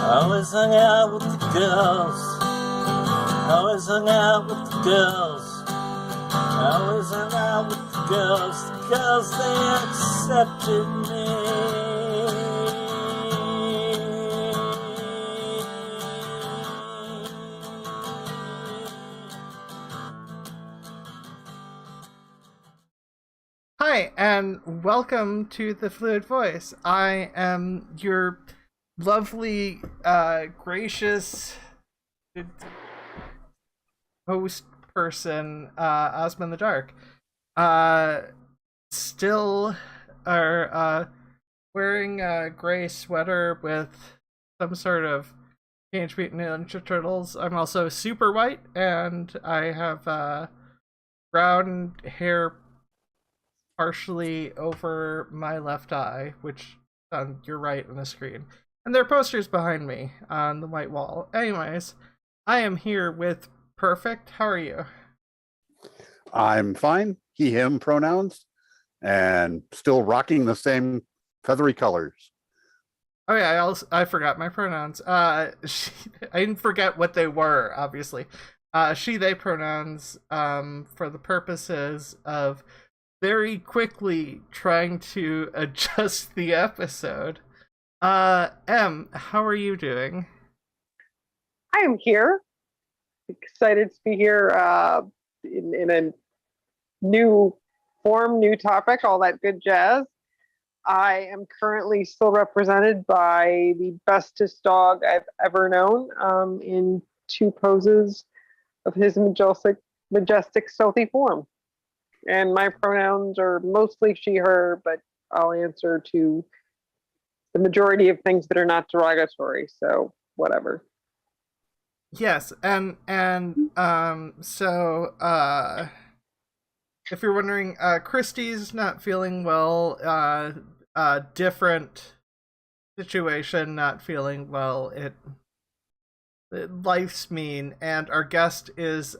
Always hung out with the girls. Always hung out with the girls. Always hung out with the girls. The girls, they accepted me. Hi, and welcome to The Fluid Voice. I am your lovely, gracious host person, Ozma In The Dark. Still are wearing a gray sweater with some sort of Teenage Mutant Ninja Turtles. I'm also super white, and I have brown hair partially over my left eye, which on your right on the screen. And there are posters behind me on the white wall. Anyways, I am here with Perfict. How are you? I'm fine. He, him pronouns, and still rocking the same feathery colors. Oh yeah, I forgot my pronouns. I didn't forget what they were, obviously. She, they pronouns, for the purposes of very quickly trying to adjust the episode. Em, how are you doing? I am here. Excited to be here in a new form, new topic, all that good jazz. I am currently still represented by the bestest dog I've ever known in two poses of his majestic, stealthy form. And my pronouns are mostly she, her, but I'll answer to the majority of things that are not derogatory. So whatever. Yes, and so if you're wondering, Christy's not feeling well. Different situation, not feeling well. Life's mean, and our guest is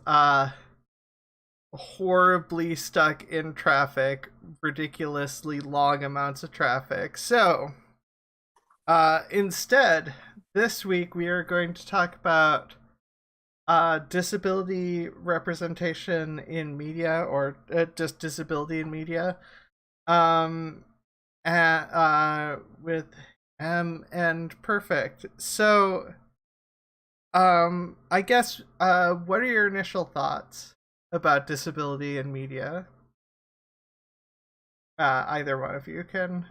horribly stuck in traffic, ridiculously long amounts of traffic. So, instead, this week we are going to talk about disability representation in media, or just disability in media, with M and Perfict. So, I guess, what are your initial thoughts about disability in media? Either one of you can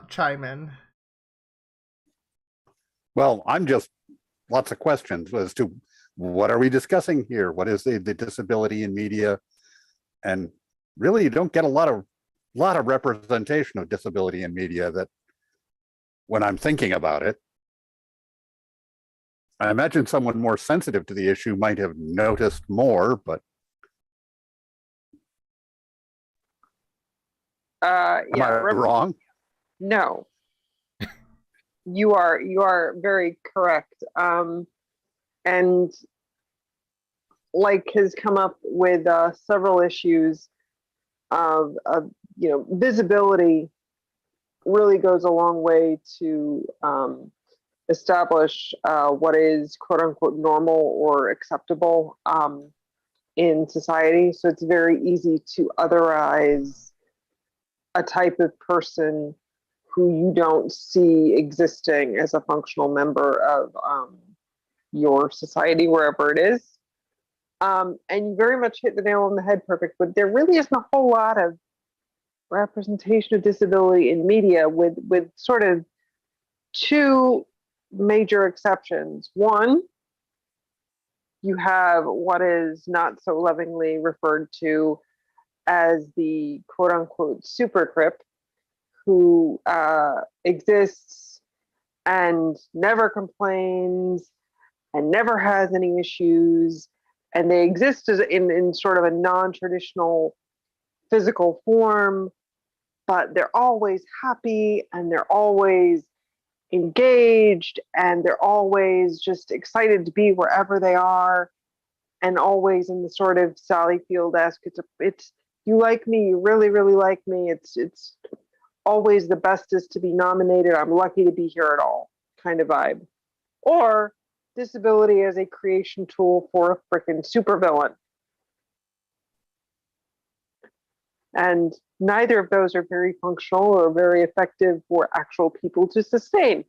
chime in. Well, I'm just lots of questions as to what are we discussing here? What is the disability in media? And really, you don't get a lot of representation of disability in media that when I'm thinking about it. I imagine someone more sensitive to the issue might have noticed more, but am I wrong? No, you are very correct. And like has come up with several issues of visibility really goes a long way to establish what is quote unquote normal or acceptable in society. So it's very easy to otherize a type of person who you don't see existing as a functional member of your society, wherever it is. And you very much hit the nail on the head, Perfict, but there really isn't a whole lot of representation of disability in media with sort of two major exceptions. One, you have what is not so lovingly referred to as the quote unquote super crip, who exists and never complains and never has any issues. And they exist as in sort of a non-traditional physical form, but they're always happy and they're always engaged and they're always just excited to be wherever they are, and always in the sort of Sally Field-esque, it's you like me, you really, really like me. It's always the best is to be nominated. I'm lucky to be here at all kind of vibe. or disability as a creation tool for a freaking supervillain. And neither of those are very functional or very effective for actual people to sustain.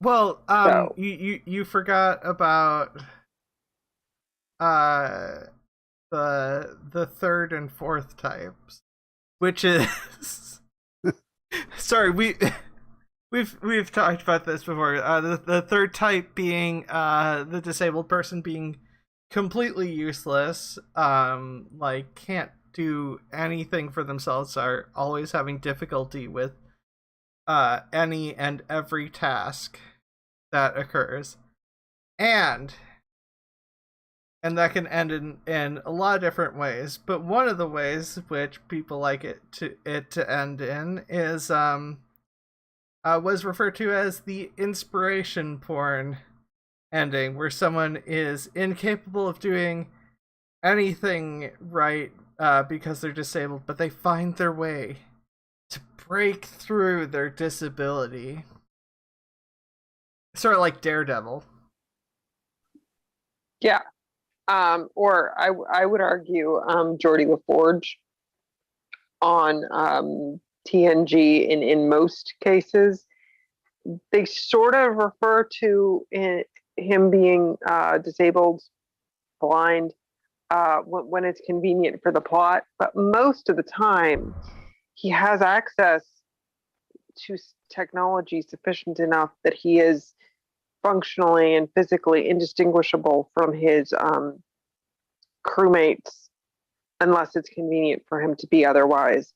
Well, So. you forgot about the third and fourth types, which is sorry, we've talked about this before. The third type being the disabled person being completely useless, like can't do anything for themselves, are always having difficulty with any and every task that occurs, and that can end in a lot of different ways. But one of the ways which people like it to end in is was referred to as the inspiration porn ending, where someone is incapable of doing anything right because they're disabled, but they find their way to break through their disability. Sort of like Daredevil. Yeah. Or I would argue Geordie LaForge on TNG in most cases. They sort of refer to him being disabled, blind, when it's convenient for the plot, but most of the time he has access to technology sufficient enough that he is functionally and physically indistinguishable from his crewmates, unless it's convenient for him to be otherwise.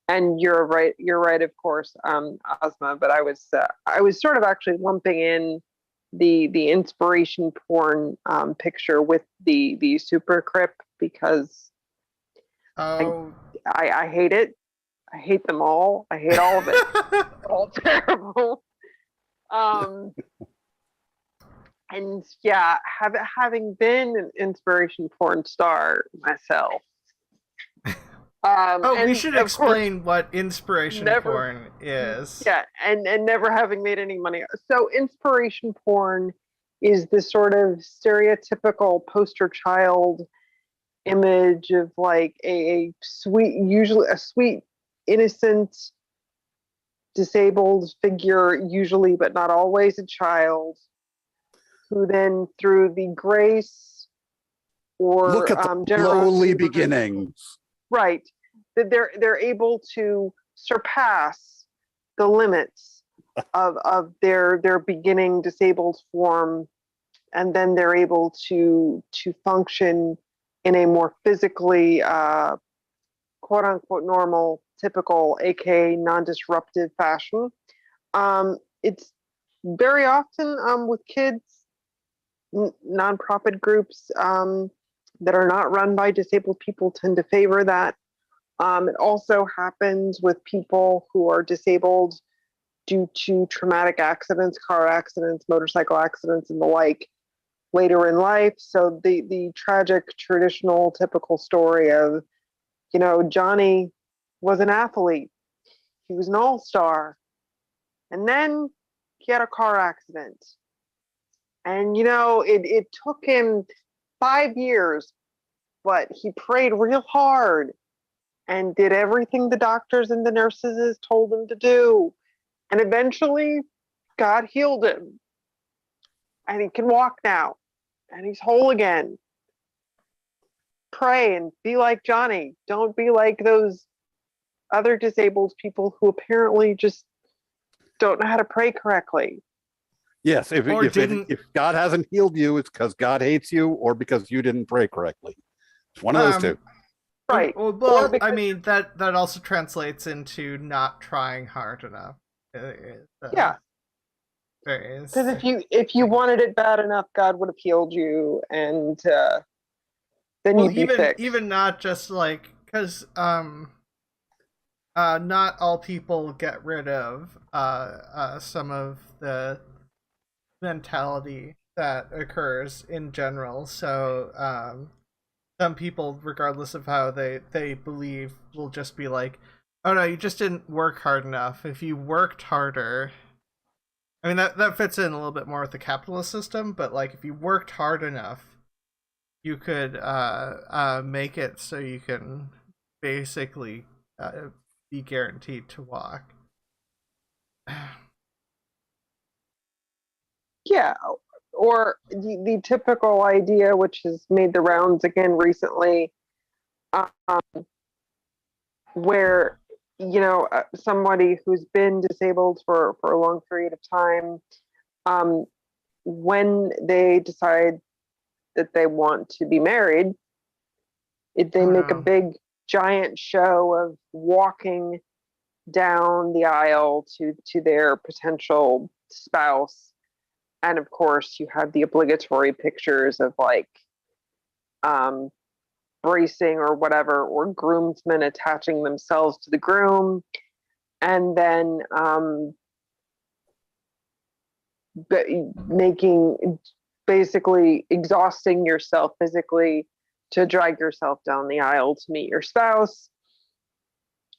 And you're right, of course, Ozma. But I was sort of actually lumping in the inspiration porn picture with the super crip, because I hate it. I hate them all. I hate all of it. They're all terrible. And yeah, having been an inspiration porn star myself. We should explain what inspiration porn is. Yeah, and never having made any money. So inspiration porn is this sort of stereotypical poster child image of like a sweet, innocent, disabled figure, usually but not always a child, who then through the grace or look at the lowly beginnings, right, that they're able to surpass the limits of their beginning disabled form, and then they're able to function in a more physically quote unquote normal, typical, aka non-disruptive fashion. It's very often with kids. Nonprofit groups that are not run by disabled people tend to favor that. It also happens with people who are disabled due to traumatic accidents, car accidents, motorcycle accidents, and the like later in life. So the tragic, traditional, typical story of, Johnny was an athlete. He was an all-star. And then he had a car accident. And, it took him 5 years, but he prayed real hard and did everything the doctors and the nurses told him to do. And eventually, God healed him. And he can walk now. And he's whole again. Pray and be like Johnny. Don't be like those other disabled people who apparently just don't know how to pray correctly. Yes, if God hasn't healed you, it's because God hates you or because you didn't pray correctly. It's one of those two. Right. Well, I mean, that also translates into not trying hard enough. Yeah. Because if you wanted it bad enough, God would have healed you, and then you'd be fixed. Even not just like, because not all people get rid of some of the mentality that occurs in general. So some people, regardless of how they believe, will just be like, oh no, you just didn't work hard enough. If you worked harder, I mean, that fits in a little bit more with the capitalist system, but like if you worked hard enough, you could make it so you can basically be guaranteed to walk. Yeah, or the typical idea, which has made the rounds again recently, um, where somebody who's been disabled for a long period of time, when they decide that they want to be married, they make a big giant show of walking down the aisle to their potential spouse. And of course, you have the obligatory pictures of like bracing or whatever, or groomsmen attaching themselves to the groom, and then basically exhausting yourself physically to drag yourself down the aisle to meet your spouse.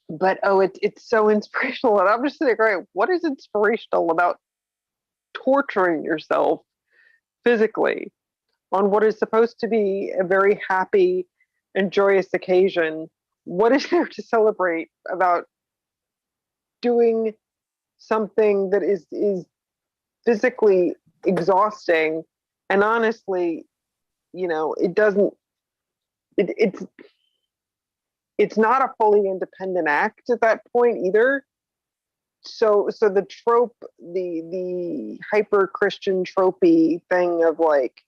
But it's so inspirational, and I'm just sitting there going, what is inspirational about torturing yourself physically on what is supposed to be a very happy and joyous occasion? What is there to celebrate about doing something that is physically exhausting? And honestly, it's not a fully independent act at that point either. So the trope, the hyper Christian tropey thing of like,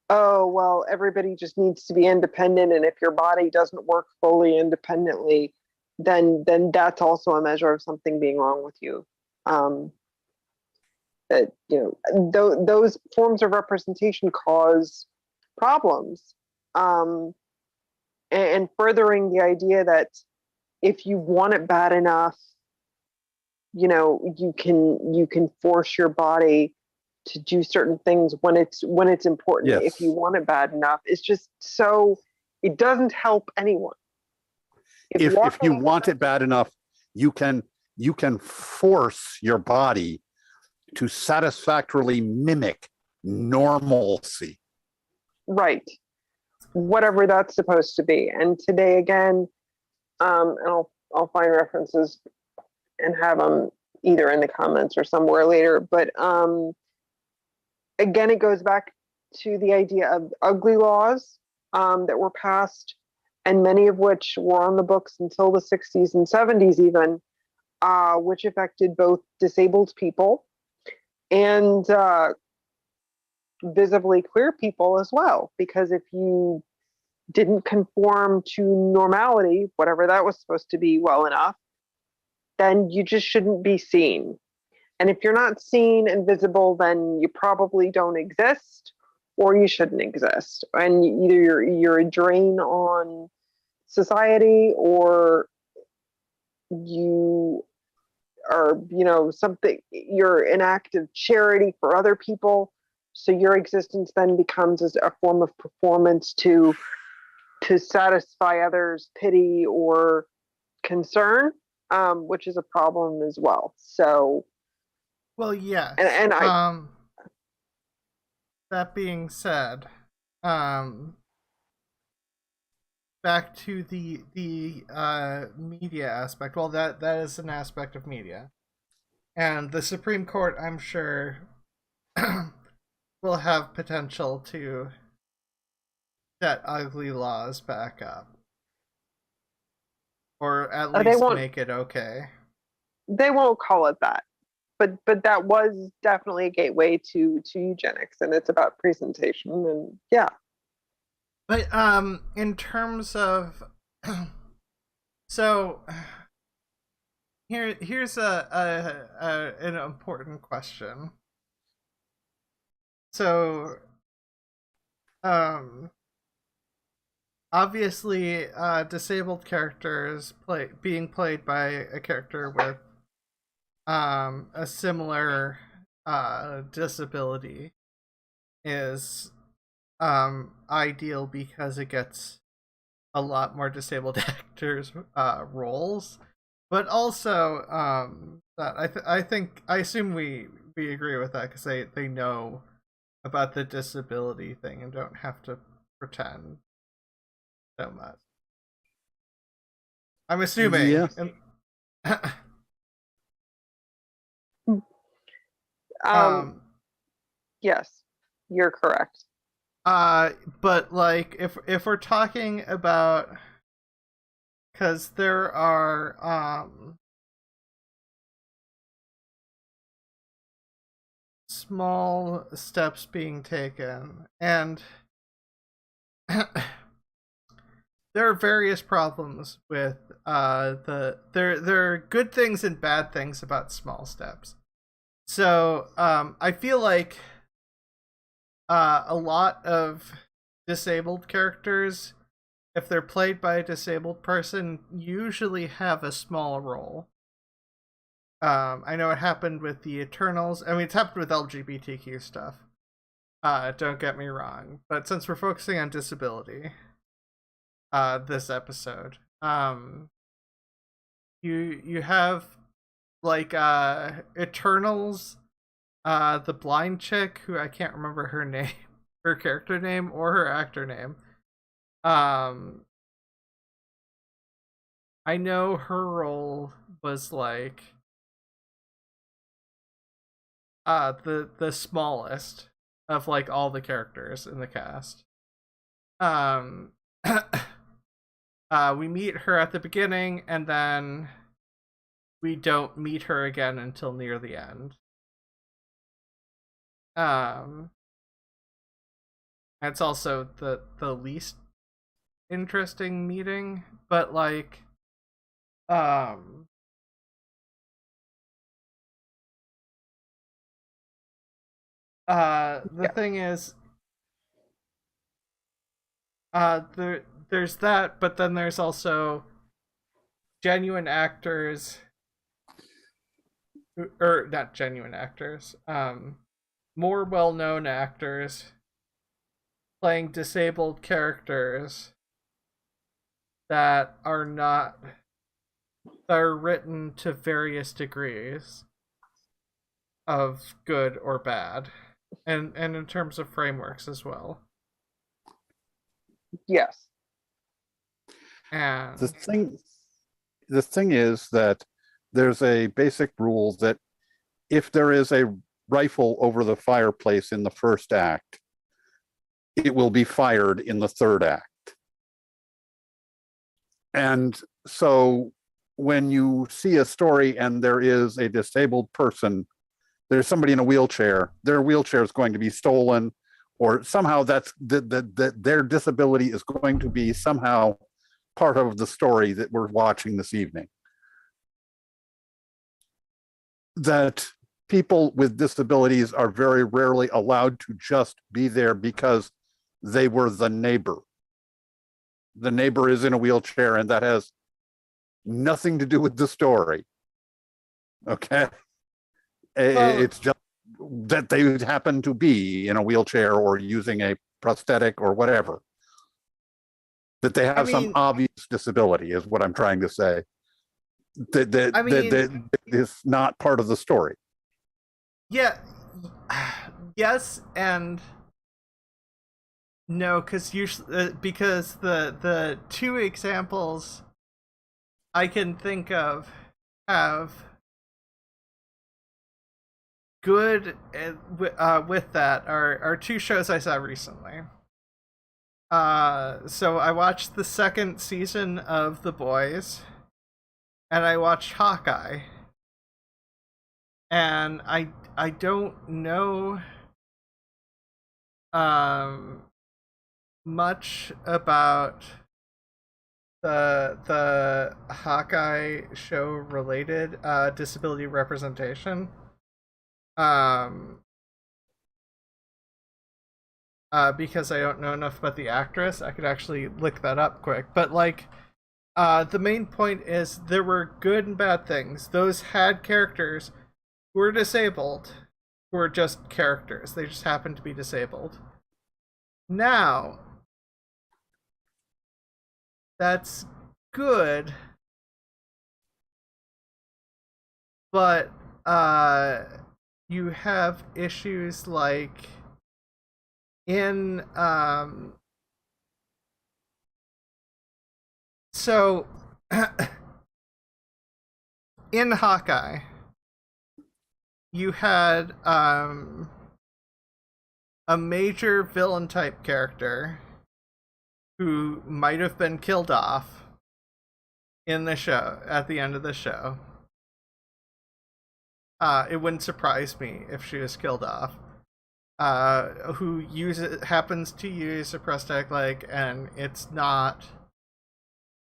oh well, everybody just needs to be independent, and if your body doesn't work fully independently, then that's also a measure of something being wrong with you. That those forms of representation cause problems, and furthering the idea that if you want it bad enough, you can force your body to do certain things when it's important. Yes. If you want it bad enough, it's just so it doesn't help anyone. If you want it bad enough, you can force your body to satisfactorily mimic normalcy. Right. Whatever that's supposed to be. And today again, and I'll find references and have them either in the comments or somewhere later. But again, it goes back to the idea of ugly laws that were passed, and many of which were on the books until the 60s and 70s even, which affected both disabled people and visibly queer people as well. Because if you didn't conform to normality, whatever that was supposed to be, well enough, then you just shouldn't be seen. And if you're not seen and visible, then you probably don't exist, or you shouldn't exist. And either you're a drain on society, or you are, something, you're an act of charity for other people. So your existence then becomes as a form of performance to satisfy others' pity or concern, which is a problem as well. So, well, yes. And I, that being said, back to the media aspect. Well, that is an aspect of media, and the Supreme Court, I'm sure, will have potential to set ugly laws back up, or at least make it okay. They won't call it that, but that was definitely a gateway to eugenics, and it's about presentation, and yeah. But in terms of so here's an important question. So obviously disabled characters being played by a character with a similar disability is ideal because it gets a lot more disabled actors roles, but also that I assume we we agree with that because they know about the disability thing and don't have to pretend so much. I'm assuming. Yeah. Yes, you're correct. But like if we're talking about, because there are small steps being taken, and there are various problems with there are good things and bad things about small steps. So I feel like a lot of disabled characters, if they're played by a disabled person, usually have a small role. I know it happened with the Eternals. I mean, it's happened with LGBTQ stuff. Don't get me wrong. But since we're focusing on disability, this episode, you have like Eternals, the blind chick who I can't remember her name, her character name or her actor name. I know her role was like the smallest of like all the characters in the cast. We meet her at the beginning and then we don't meet her again until near the end. It's also the least interesting meeting, but like the thing is, there's that, but then there's also genuine actors, or not genuine actors, more well-known actors playing disabled characters that are not, that are written to various degrees of good or bad, and in terms of frameworks as well. Yes. And The thing is that there's a basic rule that if there is a rifle over the fireplace in the first act, it will be fired in the third act. And so when you see a story and there is a disabled person, there's somebody in a wheelchair, their wheelchair is going to be stolen, or somehow that's that their disability is going to be somehow part of the story that we're watching this evening. That people with disabilities are very rarely allowed to just be there because they were the neighbor. The neighbor is in a wheelchair and that has nothing to do with the story. Okay? Well, it's just that they happen to be in a wheelchair or using a prosthetic or whatever. That they have some obvious disability is what I'm trying to say. That is not part of the story. Yeah. Yes and no, because usually because the two examples I can think of have good with that are two shows I saw recently. So I watched the second season of The Boys, and I watched Hawkeye, and I don't know much about the Hawkeye show related disability representation. Because I don't know enough about the actress. I could actually look that up quick. But like the main point is there were good and bad things. Those had characters who were disabled, who were just characters. They just happened to be disabled. Now, that's good, but you have issues like in so in Hawkeye you had a major villain type character who might have been killed off in the show at the end of the show. It wouldn't surprise me if she was killed off. Who happens to use a prosthetic leg, and it's not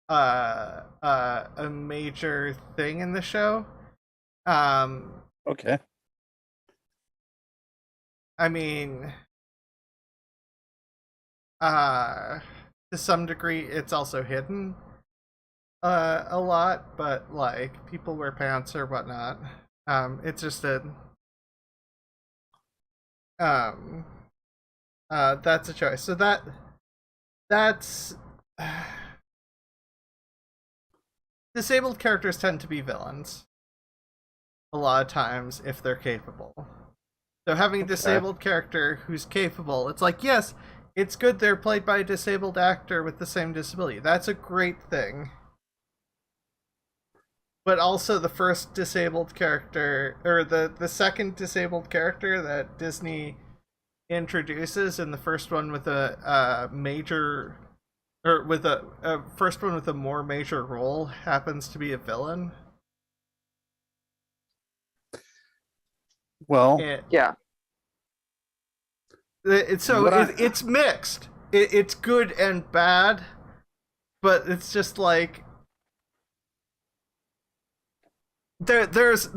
a major thing in the show. Okay. I mean, to some degree, it's also hidden a lot, but like people wear pants or whatnot. It's just a that's a choice. So that's disabled characters tend to be villains a lot of times if they're capable. So having a disabled character who's capable, it's like, yes, it's good they're played by a disabled actor with the same disability. That's a great thing. But also the first disabled character, or the second disabled character that Disney introduces, and the first one with a major, or with a first one with a more major role, happens to be a villain. Well, Yeah. It's mixed. It's good and bad, but it's just like there's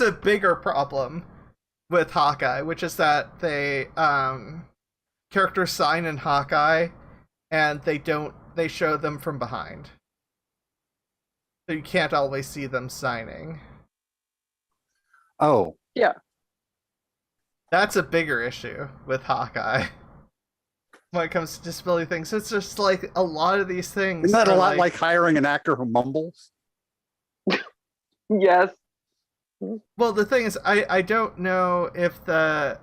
a bigger problem with Hawkeye, which is that they characters sign in Hawkeye and they show them from behind. So you can't always see them signing. oh, Yeah. That's a bigger issue with Hawkeye when it comes to disability things. It's just like a lot of these things. isn't that a lot like hiring an actor who mumbles? Yes. Well, the thing is, I don't know if the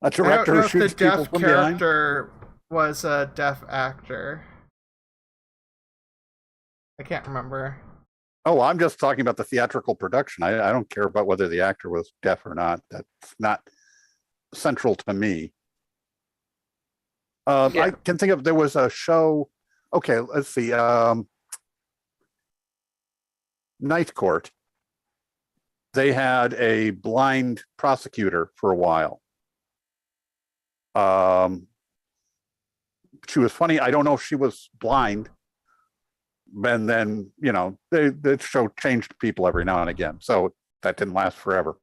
A director who shoots people deaf from behind? character was a deaf actor. I can't remember. Oh, I'm just talking about the theatrical production. I don't care about whether the actor was deaf or not. That's not central to me. Yeah. I can think of, there was a show. Okay, let's see. Night Court. They had a blind prosecutor for a while. She was funny. I don't know if she was blind. And then, you know, the show changed people every now and again. So that didn't last forever.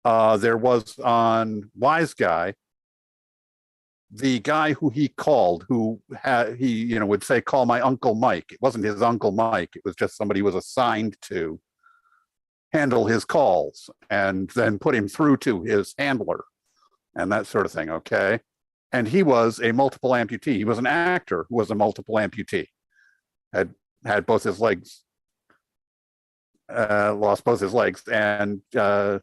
There was on Wise Guy, the guy who he called, he would say, call my Uncle Mike. It wasn't his Uncle Mike. It was just somebody who was assigned to handle his calls and then put him through to his handler and that sort of thing. Okay. And he was a multiple amputee. He was an actor who was a multiple amputee. Had both his legs, lost both his legs, and but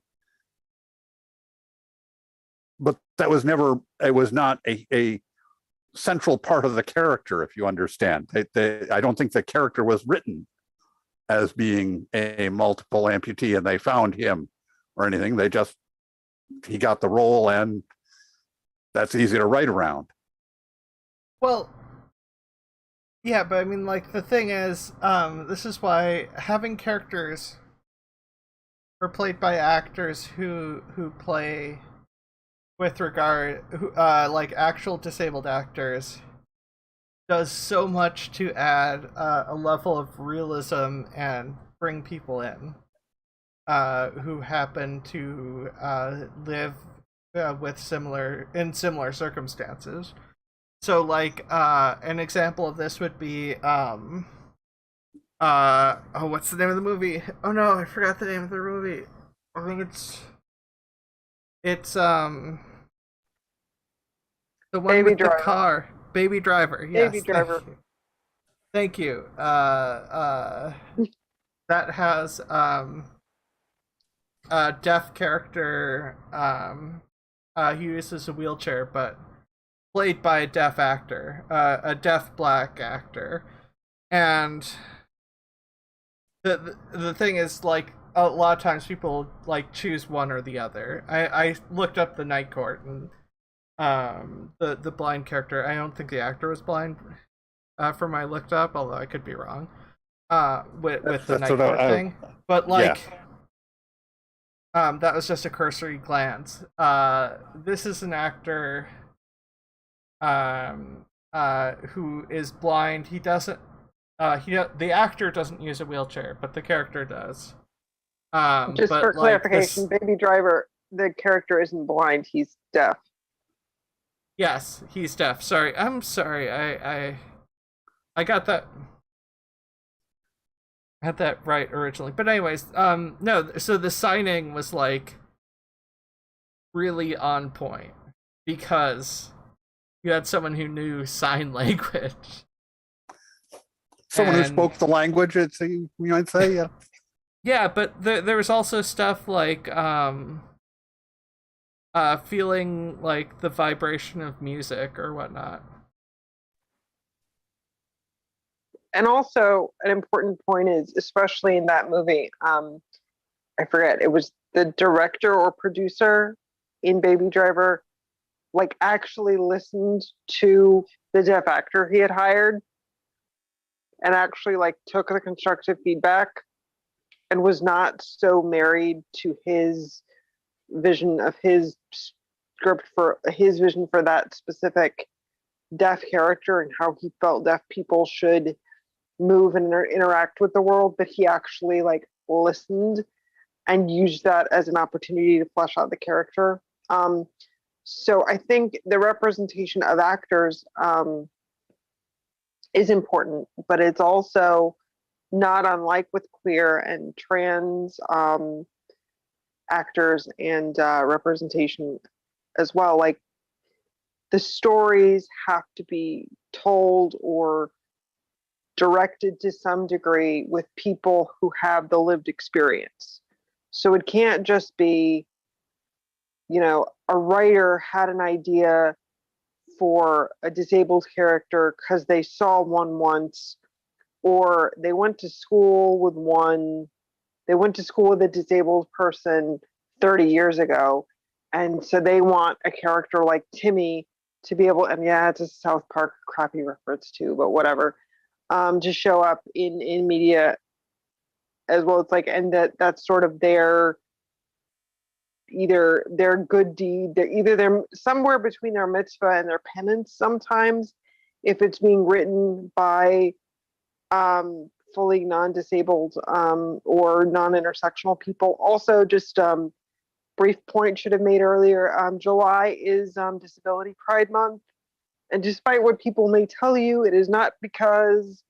that was never. It was not a central part of the character, if you understand. I don't think the character was written as being a multiple amputee, and they found him or anything. He got the role, and that's easy to write around. Well, yeah, but I mean, like, the thing is, this is why having characters are played by actors who play with regard, like actual disabled actors, does so much to add a level of realism and bring people in who happen to live with similar circumstances. So, like, an example of this would be, what's the name of the movie? Oh no, I forgot the name of the movie. I think it's the one Baby with Driver. the car. Baby Driver. Yes, Baby Driver. Thank you. That has deaf character. He uses a wheelchair, but played by a deaf actor, a deaf black actor, and the thing is, like, a lot of times people like choose one or the other. I looked up the Night Court, and the blind character. I don't think the actor was blind. From I looked up, although I could be wrong. With the Night Court thing, but like. Yeah. That was just a cursory glance. This is an actor who is blind. He doesn't. The actor doesn't use a wheelchair, but the character does. Just but for like clarification, Baby Driver, the character isn't blind; he's deaf. Yes, he's deaf. Sorry, I'm sorry. I got that. Had that right originally, but anyways, no. So the signing was like really on point because you had someone who knew sign language. Someone who spoke the language, you might say, yeah. Yeah, but there was also stuff like feeling like the vibration of music or whatnot. And also, an important point is, especially in that movie, I forget, it was the director or producer in Baby Driver, like, actually listened to the deaf actor he had hired and actually, like, took the constructive feedback and was not so married to his vision of his script for his vision for that specific deaf character and how he felt deaf people should move and interact with the world, but he actually like listened and used that as an opportunity to flesh out the character. So I think the representation of actors is important, but it's also not unlike with queer and trans actors and representation as well. Like, the stories have to be told or directed to some degree with people who have the lived experience. So it can't just be, a writer had an idea for a disabled character because they saw one once, or they went to school with a disabled person 30 years ago. And so they want a character like Timmy to be able, and yeah, it's a South Park crappy reference too, but whatever. To show up in media as well. It's like, and that's sort of either their good deed, they're somewhere between their mitzvah and their penance sometimes, if it's being written by fully non-disabled or non-intersectional people. Also, just brief point should have made earlier, July is Disability Pride Month. And despite what people may tell you, it is not because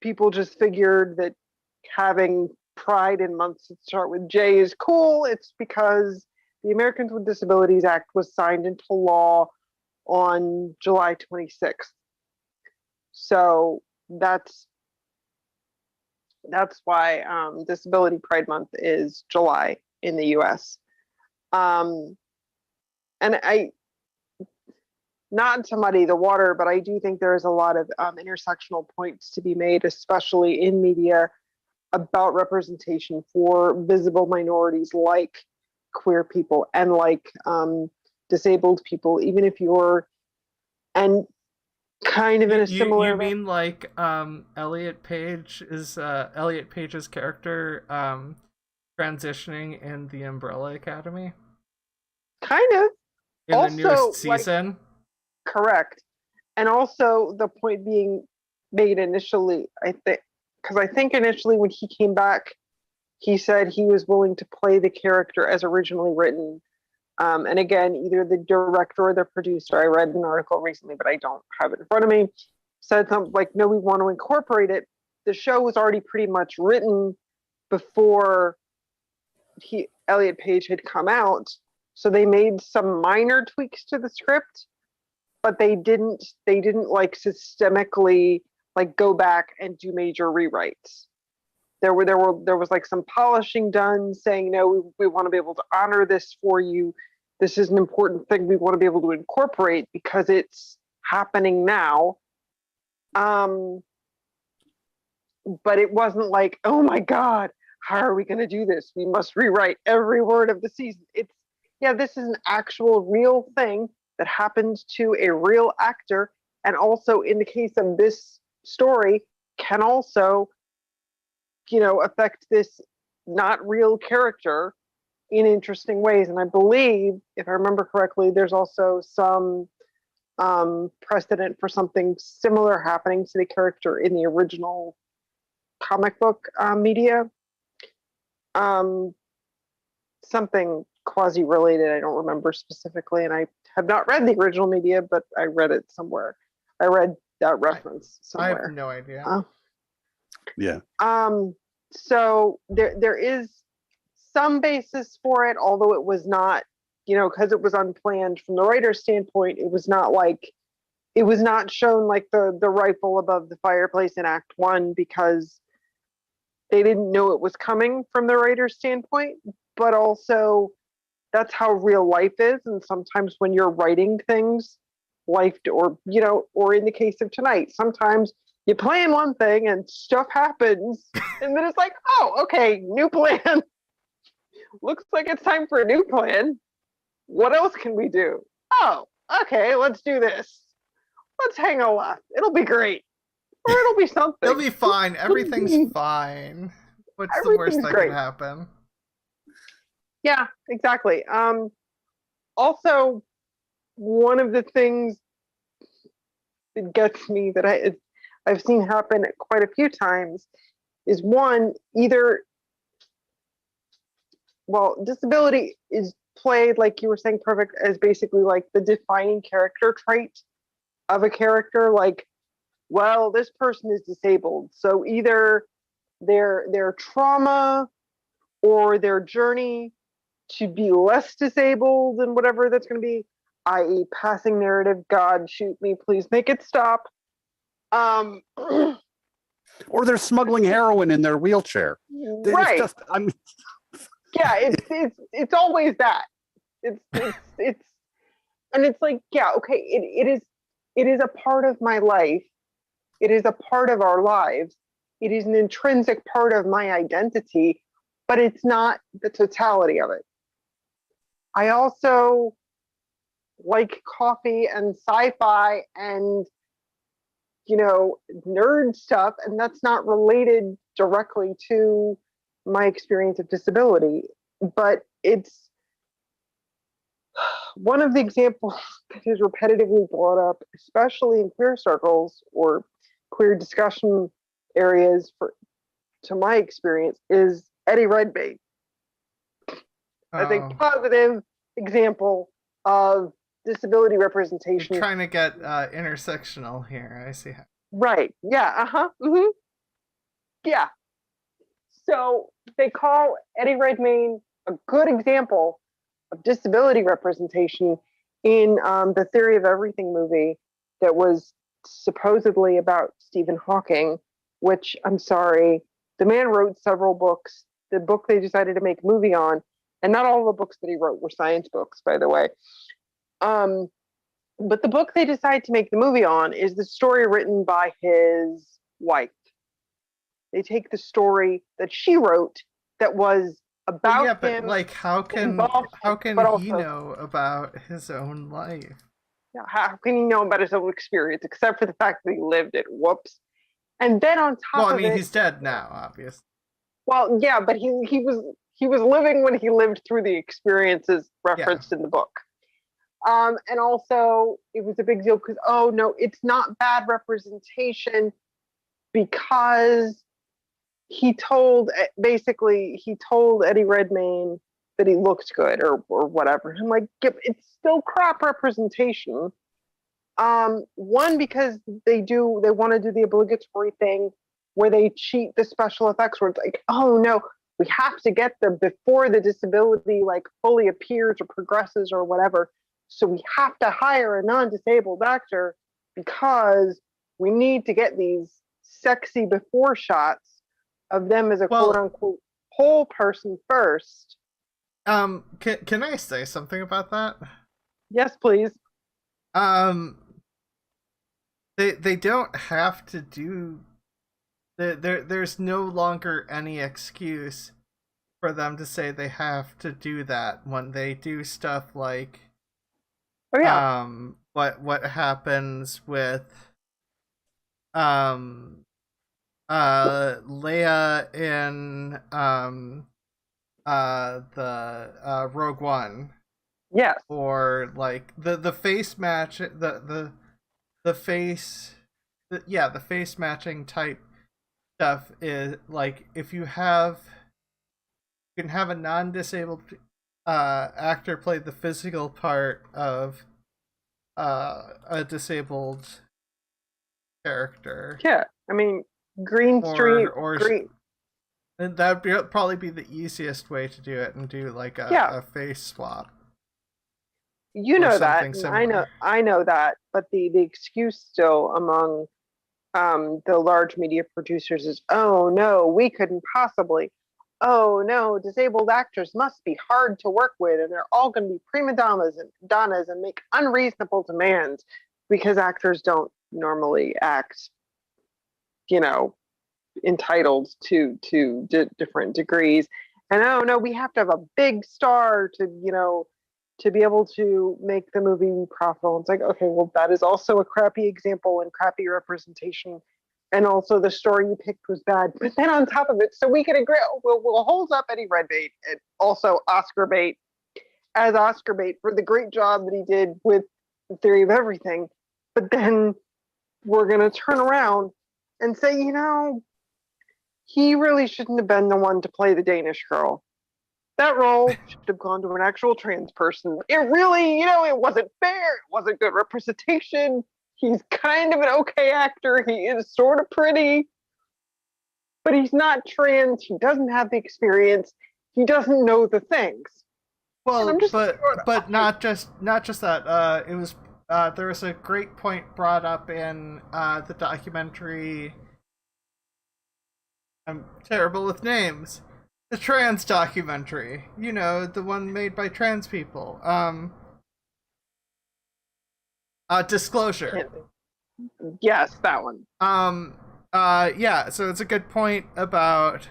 people just figured that having pride in months that start with J is cool. It's because the Americans with Disabilities Act was signed into law on July 26th. So that's why Disability Pride Month is July in the US. And I, not to muddy the water, but I do think there's a lot of intersectional points to be made, especially in media, about representation for visible minorities like queer people and like disabled people, even if you're, and kind of in a similar. You mean like Elliot Page's character transitioning in the Umbrella Academy? Kind of. In also, the newest season? Like, correct. And also the point being made initially, I think initially when he came back, he said he was willing to play the character as originally written. And again, either the director or the producer, I read an article recently, but I don't have it in front of me, said something like, no, we want to incorporate it. The show was already pretty much written before Elliot Page had come out. So they made some minor tweaks to the script, but they didn't like systemically like go back and do major rewrites. there was like some polishing done, saying, no, we want to be able to honor this for you. This is an important thing we want to be able to incorporate because it's happening now. But it wasn't like, oh my God, how are we going to do this? We must rewrite every word of the season. It's, yeah, this is an actual real thing that happened to a real actor. And also in the case of this story, can also, affect this not real character in interesting ways. And I believe, if I remember correctly, there's also some precedent for something similar happening to the character in the original comic book media. Something quasi related, I don't remember specifically, and I have not read the original media, but I read it somewhere. I read that reference somewhere. I have no idea. Yeah. So there is some basis for it, although it was not, because it was unplanned from the writer's standpoint. It was not shown like the rifle above the fireplace in Act 1 because they didn't know it was coming from the writer's standpoint. But also, that's how real life is. And sometimes when you're writing things, life, or in the case of tonight, sometimes you plan one thing and stuff happens, and then it's like, oh, okay, new plan. Looks like it's time for a new plan. What else can we do? Oh, okay, let's do this. Let's hang a left. It'll be great. Or it'll be something. It'll be fine. Everything's fine. What's the worst that could happen? Yeah, exactly. Also, one of the things that gets me that I've seen happen quite a few times is disability is played, like you were saying, Perfict, as basically like the defining character trait of a character. Like, well, this person is disabled, so either their trauma or their journey to be less disabled and whatever that's going to be, i.e. passing narrative, God, shoot me, please make it stop. Or they're smuggling heroin in their wheelchair. Right. Yeah, it's always that. It's and it's like, yeah, okay, it is a part of my life. It is a part of our lives. It is an intrinsic part of my identity, but it's not the totality of it. I also like coffee and sci-fi and, nerd stuff, and that's not related directly to my experience of disability. But it's one of the examples that is repetitively brought up, especially in queer circles or queer discussion areas, to my experience, is Eddie Redmayne. As a positive example of disability representation. You're trying to get intersectional here. I see. Right. Yeah. Mm-hmm. Yeah. So they call Eddie Redmayne a good example of disability representation in the Theory of Everything movie that was supposedly about Stephen Hawking, which, I'm sorry, the man wrote several books. The book they decided to make a movie on, and not all the books that he wrote were science books, by the way. But the book they decided to make the movie on is the story written by his wife. They take the story that she wrote that was about him. But like, how can he know about his own life? Yeah, how can he know about his own experience, except for the fact that he lived it? Whoops. And then on top of it, he's dead now, obviously. Well, yeah, but he was living when he lived through the experiences referenced in the book. And also, it was a big deal because, oh, no, it's not bad representation because he told Eddie Redmayne that he looked good or whatever. And I'm like, it's still crap representation. One, because they want to do the obligatory thing where they cheat the special effects, where it's like, oh no, we have to get them before the disability like fully appears or progresses or whatever. So we have to hire a non-disabled actor because we need to get these sexy before shots of them as a Well- quote unquote whole person first. Can I say something about that? Yes, please. They don't have to do. There's no longer any excuse for them to say they have to do that when they do stuff like Oh yeah. what happens with Leia in the Rogue One, Yes. or like the face match, the face the face matching type stuff is like, if you can have a non-disabled actor play the physical part of a disabled character. Yeah. I mean, Green Street, or Green. and that'd probably be the easiest way to do it, and do like Yeah. a face swap. You or know that. something and similar. I know that. But the excuse still among the large media producers is, oh no, we couldn't possibly. Oh no, disabled actors must be hard to work with, and they're all going to be prima donnas and make unreasonable demands, because actors don't normally act, you know, entitled to different degrees. And oh no, we have to have a big star to, to be able to make the movie profitable. It's like, okay, well, that is also a crappy example and crappy representation. And also the story you picked was bad. But then on top of it, so we can agree, we'll hold up Eddie Redmayne and also Oscar bait as Oscar bait for the great job that he did with The Theory of Everything. But then we're going to turn around and say, he really shouldn't have been the one to play the Danish girl. That role should have gone to an actual trans person. It really, it wasn't fair. It wasn't good representation. He's kind of an okay actor. He is sort of pretty, but he's not trans. He doesn't have the experience. He doesn't know the things. Well, but not just that. It was there was a great point brought up in the documentary. I'm terrible with names. The trans documentary, the one made by trans people. Disclosure. Yes, that one. Yeah, so it's a good point about,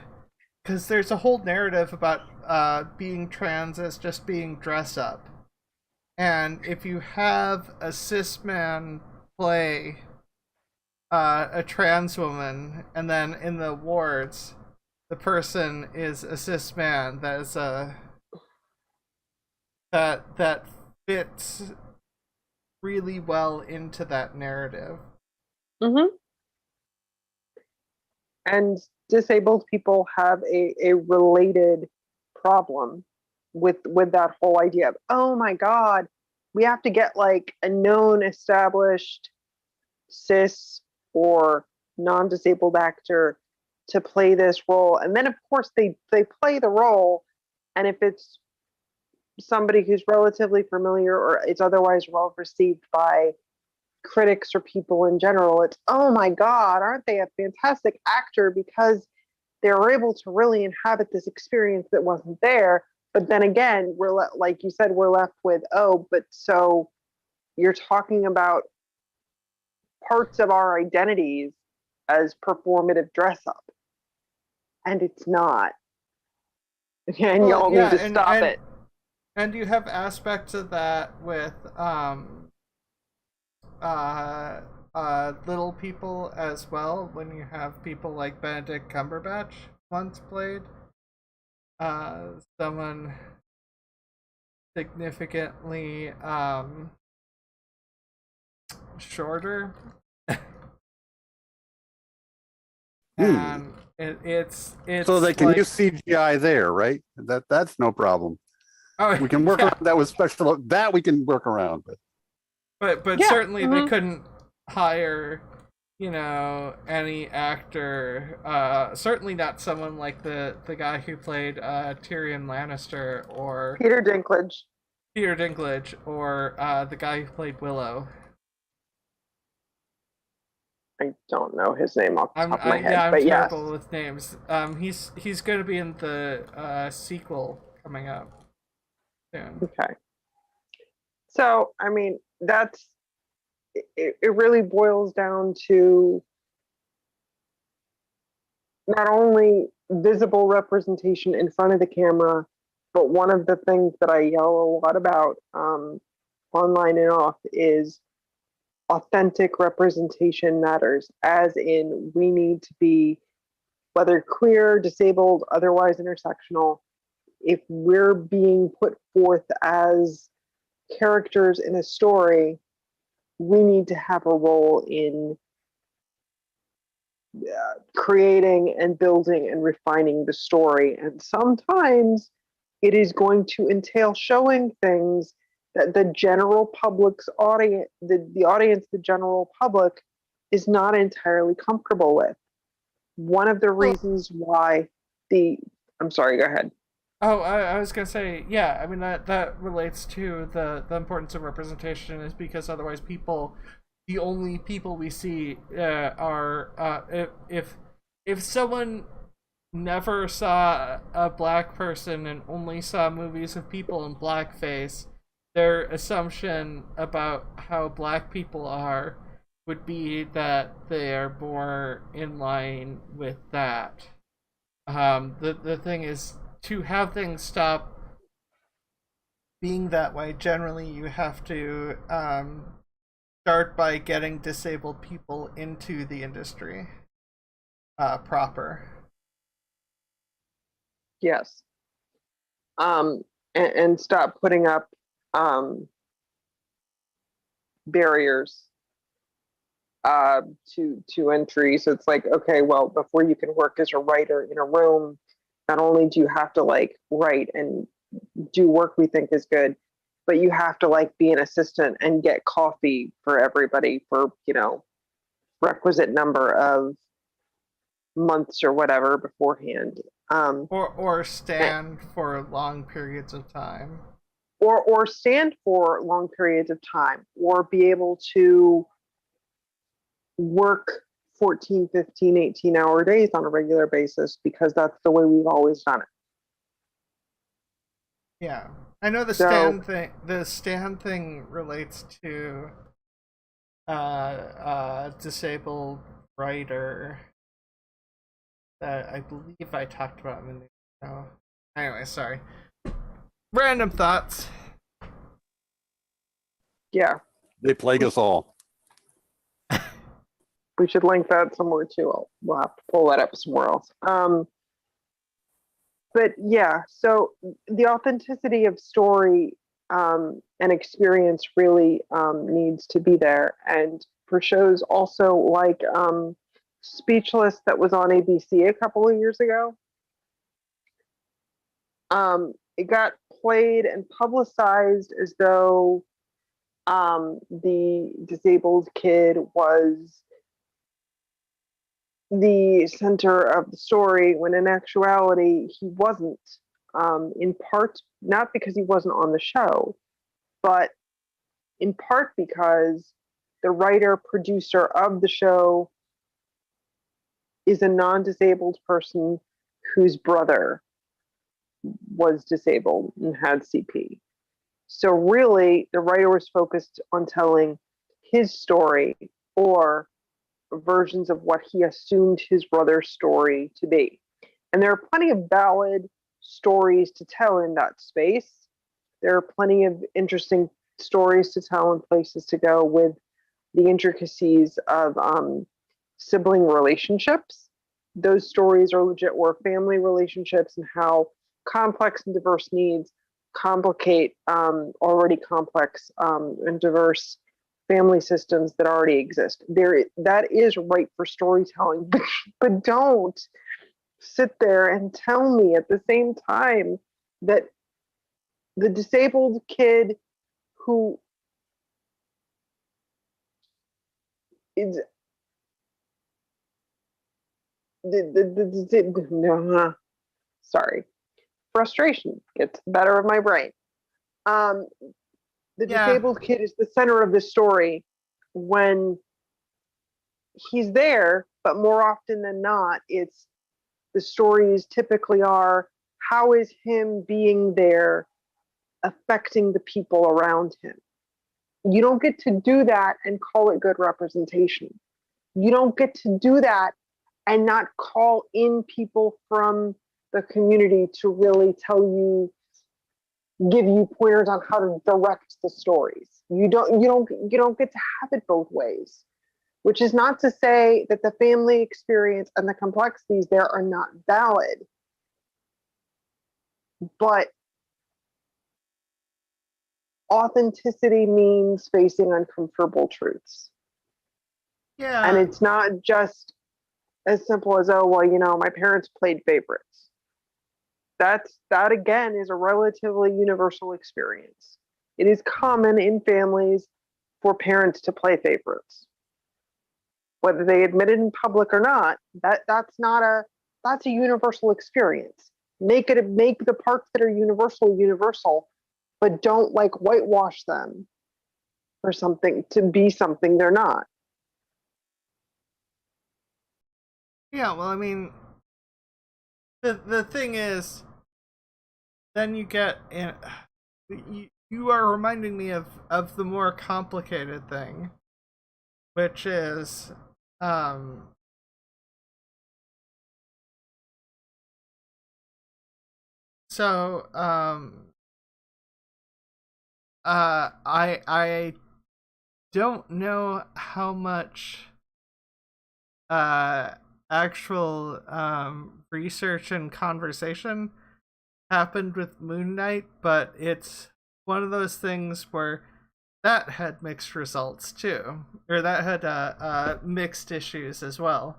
because there's a whole narrative about being trans as just being dress up. And if you have a cis man play a trans woman, and then in the awards the person is a cis man, that is that fits really well into that narrative. Mm-hmm. And disabled people have a related problem with that whole idea of, oh my God, we have to get like a known established cis or non-disabled actor to play this role. And then of course they play the role, and if it's somebody who's relatively familiar or it's otherwise well received by critics or people in general, it's, oh my God, aren't they a fantastic actor, because they were able to really inhabit this experience that wasn't there. But then again, like you said, we're left with, oh, but so you're talking about parts of our identities as performative dress up, and it's not. And y'all need to stop it. And you have aspects of that with little people as well, when you have people like Benedict Cumberbatch once played someone significantly shorter. And it's so they can like, use CGI there, right? That's no problem. Oh, We can work around that with special. That we can work around with. But yeah, certainly they couldn't hire, any actor. Certainly not someone like the guy who played Tyrion Lannister, or Peter Dinklage, or or the guy who played Willow. I don't know his name off the top of my head, I'm but yes. terrible with names. He's going to be in the sequel coming up soon. Okay. So, I mean, that's it really boils down to not only visible representation in front of the camera, but one of the things that I yell a lot about online and off is authentic representation matters, as in we need to be, whether queer, disabled, otherwise intersectional, if we're being put forth as characters in a story, we need to have a role in creating and building and refining the story. And sometimes it is going to entail showing things that the general public's audience, the audience, the general public, is not entirely comfortable with. One of the reasons why I'm sorry, go ahead. Oh, I was gonna say, yeah. I mean that relates to the importance of representation, is because otherwise the only people we see are if someone never saw a black person and only saw movies of people in blackface, their assumption about how black people are would be that they are more in line with that. The thing is, to have things stop being that way, generally you have to start by getting disabled people into the industry proper. Yes. And stop putting up barriers to entry. So it's like, okay, well, before you can work as a writer in a room, not only do you have to like write and do work we think is good, but you have to like be an assistant and get coffee for everybody for, requisite number of months or whatever beforehand. Or stand for long periods of time. Or stand for long periods of time, or be able to work 14, 15, 18-hour days on a regular basis, because that's the way we've always done it. Yeah. I know the stand thing relates to disabled writer that I believe I talked about in the show. Anyway, sorry. Random thoughts. Yeah. They plague us all. We should link that somewhere too. We'll have to pull that up somewhere else. But yeah, so the authenticity of story and experience really needs to be there. And for shows also like Speechless, that was on ABC a couple of years ago, it got played and publicized as though the disabled kid was the center of the story, when in actuality he wasn't, in part not because he wasn't on the show, but in part because the writer producer of the show is a non-disabled person whose brother was disabled and had CP. So really the writer was focused on telling his story, or versions of what he assumed his brother's story to be. And there are plenty of valid stories to tell in that space. There are plenty of interesting stories to tell and places to go with the intricacies of sibling relationships. Those stories are legit, or family relationships, and how complex and diverse needs complicate already complex and diverse family systems that already exist. That is right for storytelling, but don't sit there and tell me at the same time that the disabled kid who is no, sorry, frustration gets the better of my brain. The disabled kid is the center of the story, when he's there, but more often than not, it's the stories typically are, how is him being there affecting the people around him? You don't get to do that and call it good representation. You don't get to do that and not call in people from the community to really tell you, give you pointers on how to direct the stories. You don't get to have it both ways. Which is not to say that the family experience and the complexities there are not valid, but authenticity means facing uncomfortable truths. Yeah. And it's not just as simple as, oh, well, you know, my parents played favorites. That again is a relatively universal experience. It is common in families for parents to play favorites. Whether they admit it in public or not, that's a universal experience. Make the parts that are universal, but don't like whitewash them for something to be something they're not. Yeah, well, I mean, the thing is, then you get in. You are reminding me of the more complicated thing, which is so I don't know how much actual research and conversation happened with Moon Knight, but it's one of those things where that had mixed results too, or that had mixed issues as well.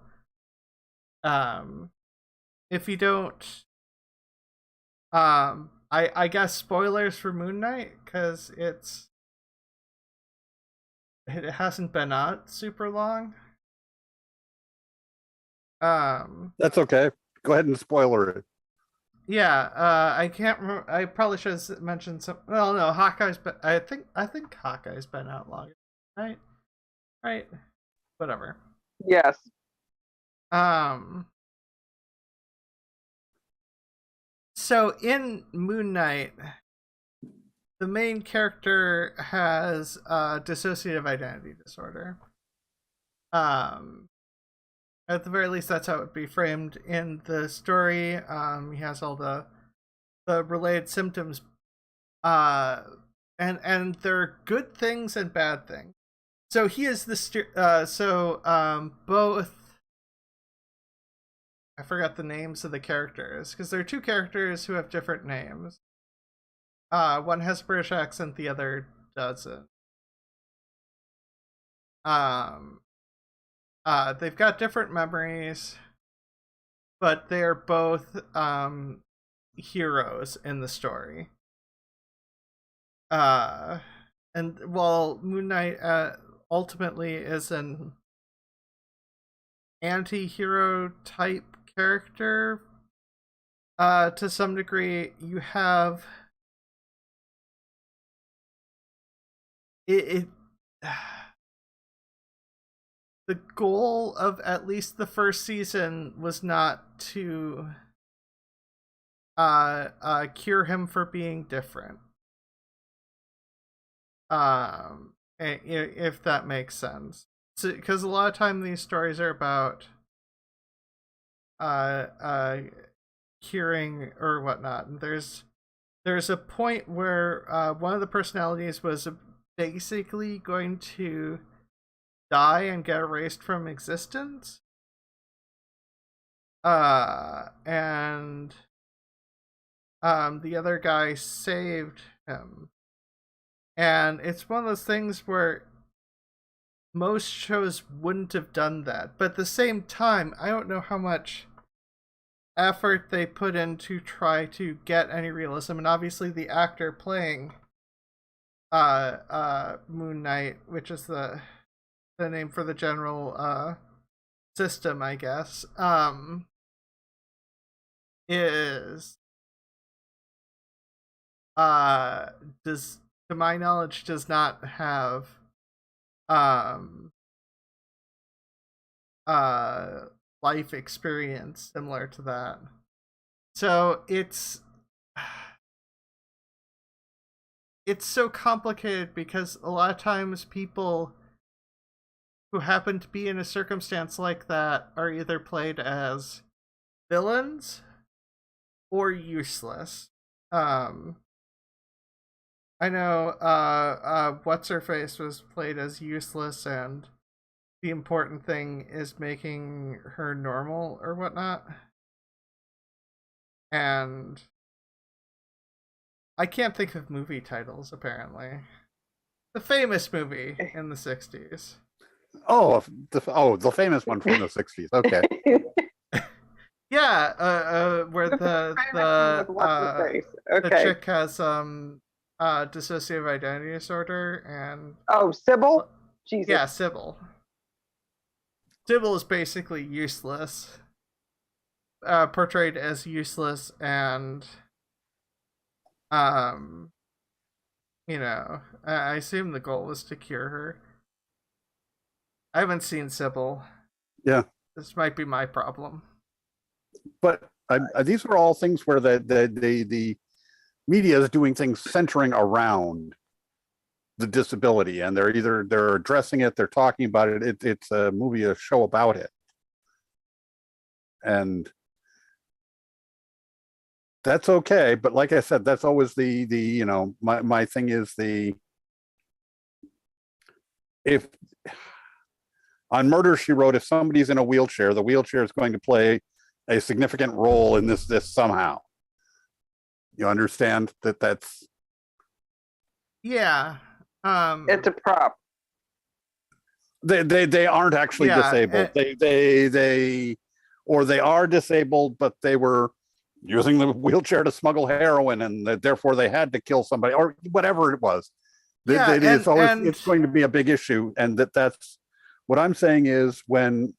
If you don't, I guess spoilers for Moon Knight, because it hasn't been out super long. That's okay. Go ahead and spoiler it. Yeah, I can't remember. I probably should have mentioned some. Well, no, Hawkeye's been. I think Hawkeye's been out longer, right? Right. Whatever. Yes. So in Moon Knight, the main character has dissociative identity disorder. At the very least, that's how it would be framed in the story. He has all the related symptoms, and there are good things and bad things. So he is the both. I forgot the names of the characters because there are two characters who have different names. One has a British accent, the other doesn't. They've got different memories, but they are both heroes in the story. And while Moon Knight ultimately is an anti-hero type character, to some degree, you have it the goal of at least the first season was not to cure him for being different. If that makes sense. Because a lot of time these stories are about curing or whatnot. And there's a point where one of the personalities was basically going to die and get erased from existence. And the other guy saved him. And it's one of those things where most shows wouldn't have done that. But at the same time, I don't know how much effort they put in to try to get any realism. And obviously the actor playing Moon Knight, which is the name for the general system, I guess, is does, to my knowledge, does not have life experience similar to that. So it's so complicated because a lot of times people who happen to be in a circumstance like that are either played as villains or useless. I know what's her face was played as useless, and the important thing is making her normal or whatnot. And I can't think of movie titles, apparently. The famous movie in the 60s. Oh, the famous one from the 60s. Okay. Yeah, where the chick has dissociative identity disorder, and Sybil. Jesus. Yeah, Sybil. Sybil is basically useless, portrayed as useless, and you know, I assume the goal was to cure her. I haven't seen Sybil. Yeah, this might be my problem. But these are all things where the media is doing things centering around the disability, and they're addressing it, they're talking about it. It's a movie, a show about it, and that's okay. But like I said, that's always the you know, my thing is if on Murder, She Wrote, if somebody's in a wheelchair, the wheelchair is going to play a significant role in this somehow. You understand that's yeah. It's a prop. They aren't actually disabled. They are disabled, but they were using the wheelchair to smuggle heroin, and therefore they had to kill somebody or whatever it was. Yeah, it's going to be a big issue, and that's what I'm saying is when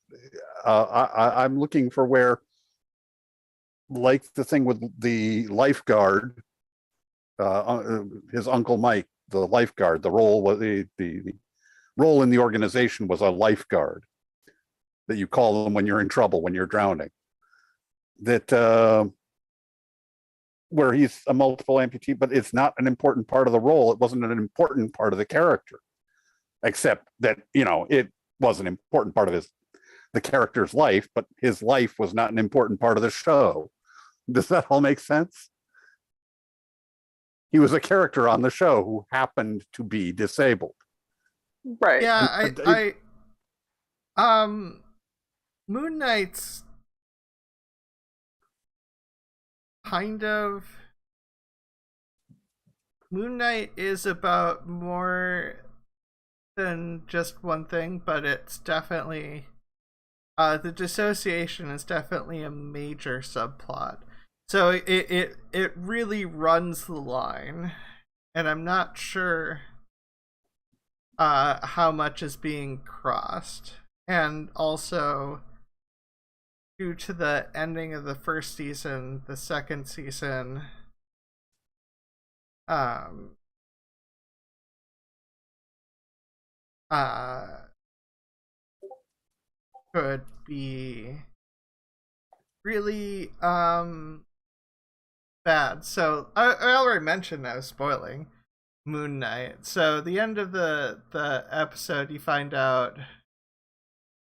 I'm looking for where, like the thing with the lifeguard, his Uncle Mike, the lifeguard, the role was the role in the organization was a lifeguard that you call them when you're in trouble, when you're drowning. That where he's a multiple amputee, but it's not an important part of the role. It wasn't an important part of the character, except that, you know, it was an important part of the character's life, but his life was not an important part of the show. Does that all make sense? He was a character on the show who happened to be disabled. Right. Yeah, Moon Knight's kind of... Moon Knight is about more than just one thing, but it's definitely the dissociation is definitely a major subplot. So it really runs the line, and I'm not sure how much is being crossed. And also, due to the ending of the first season, the second season could be really bad. So I already mentioned I was spoiling Moon Knight. So the end of the episode, you find out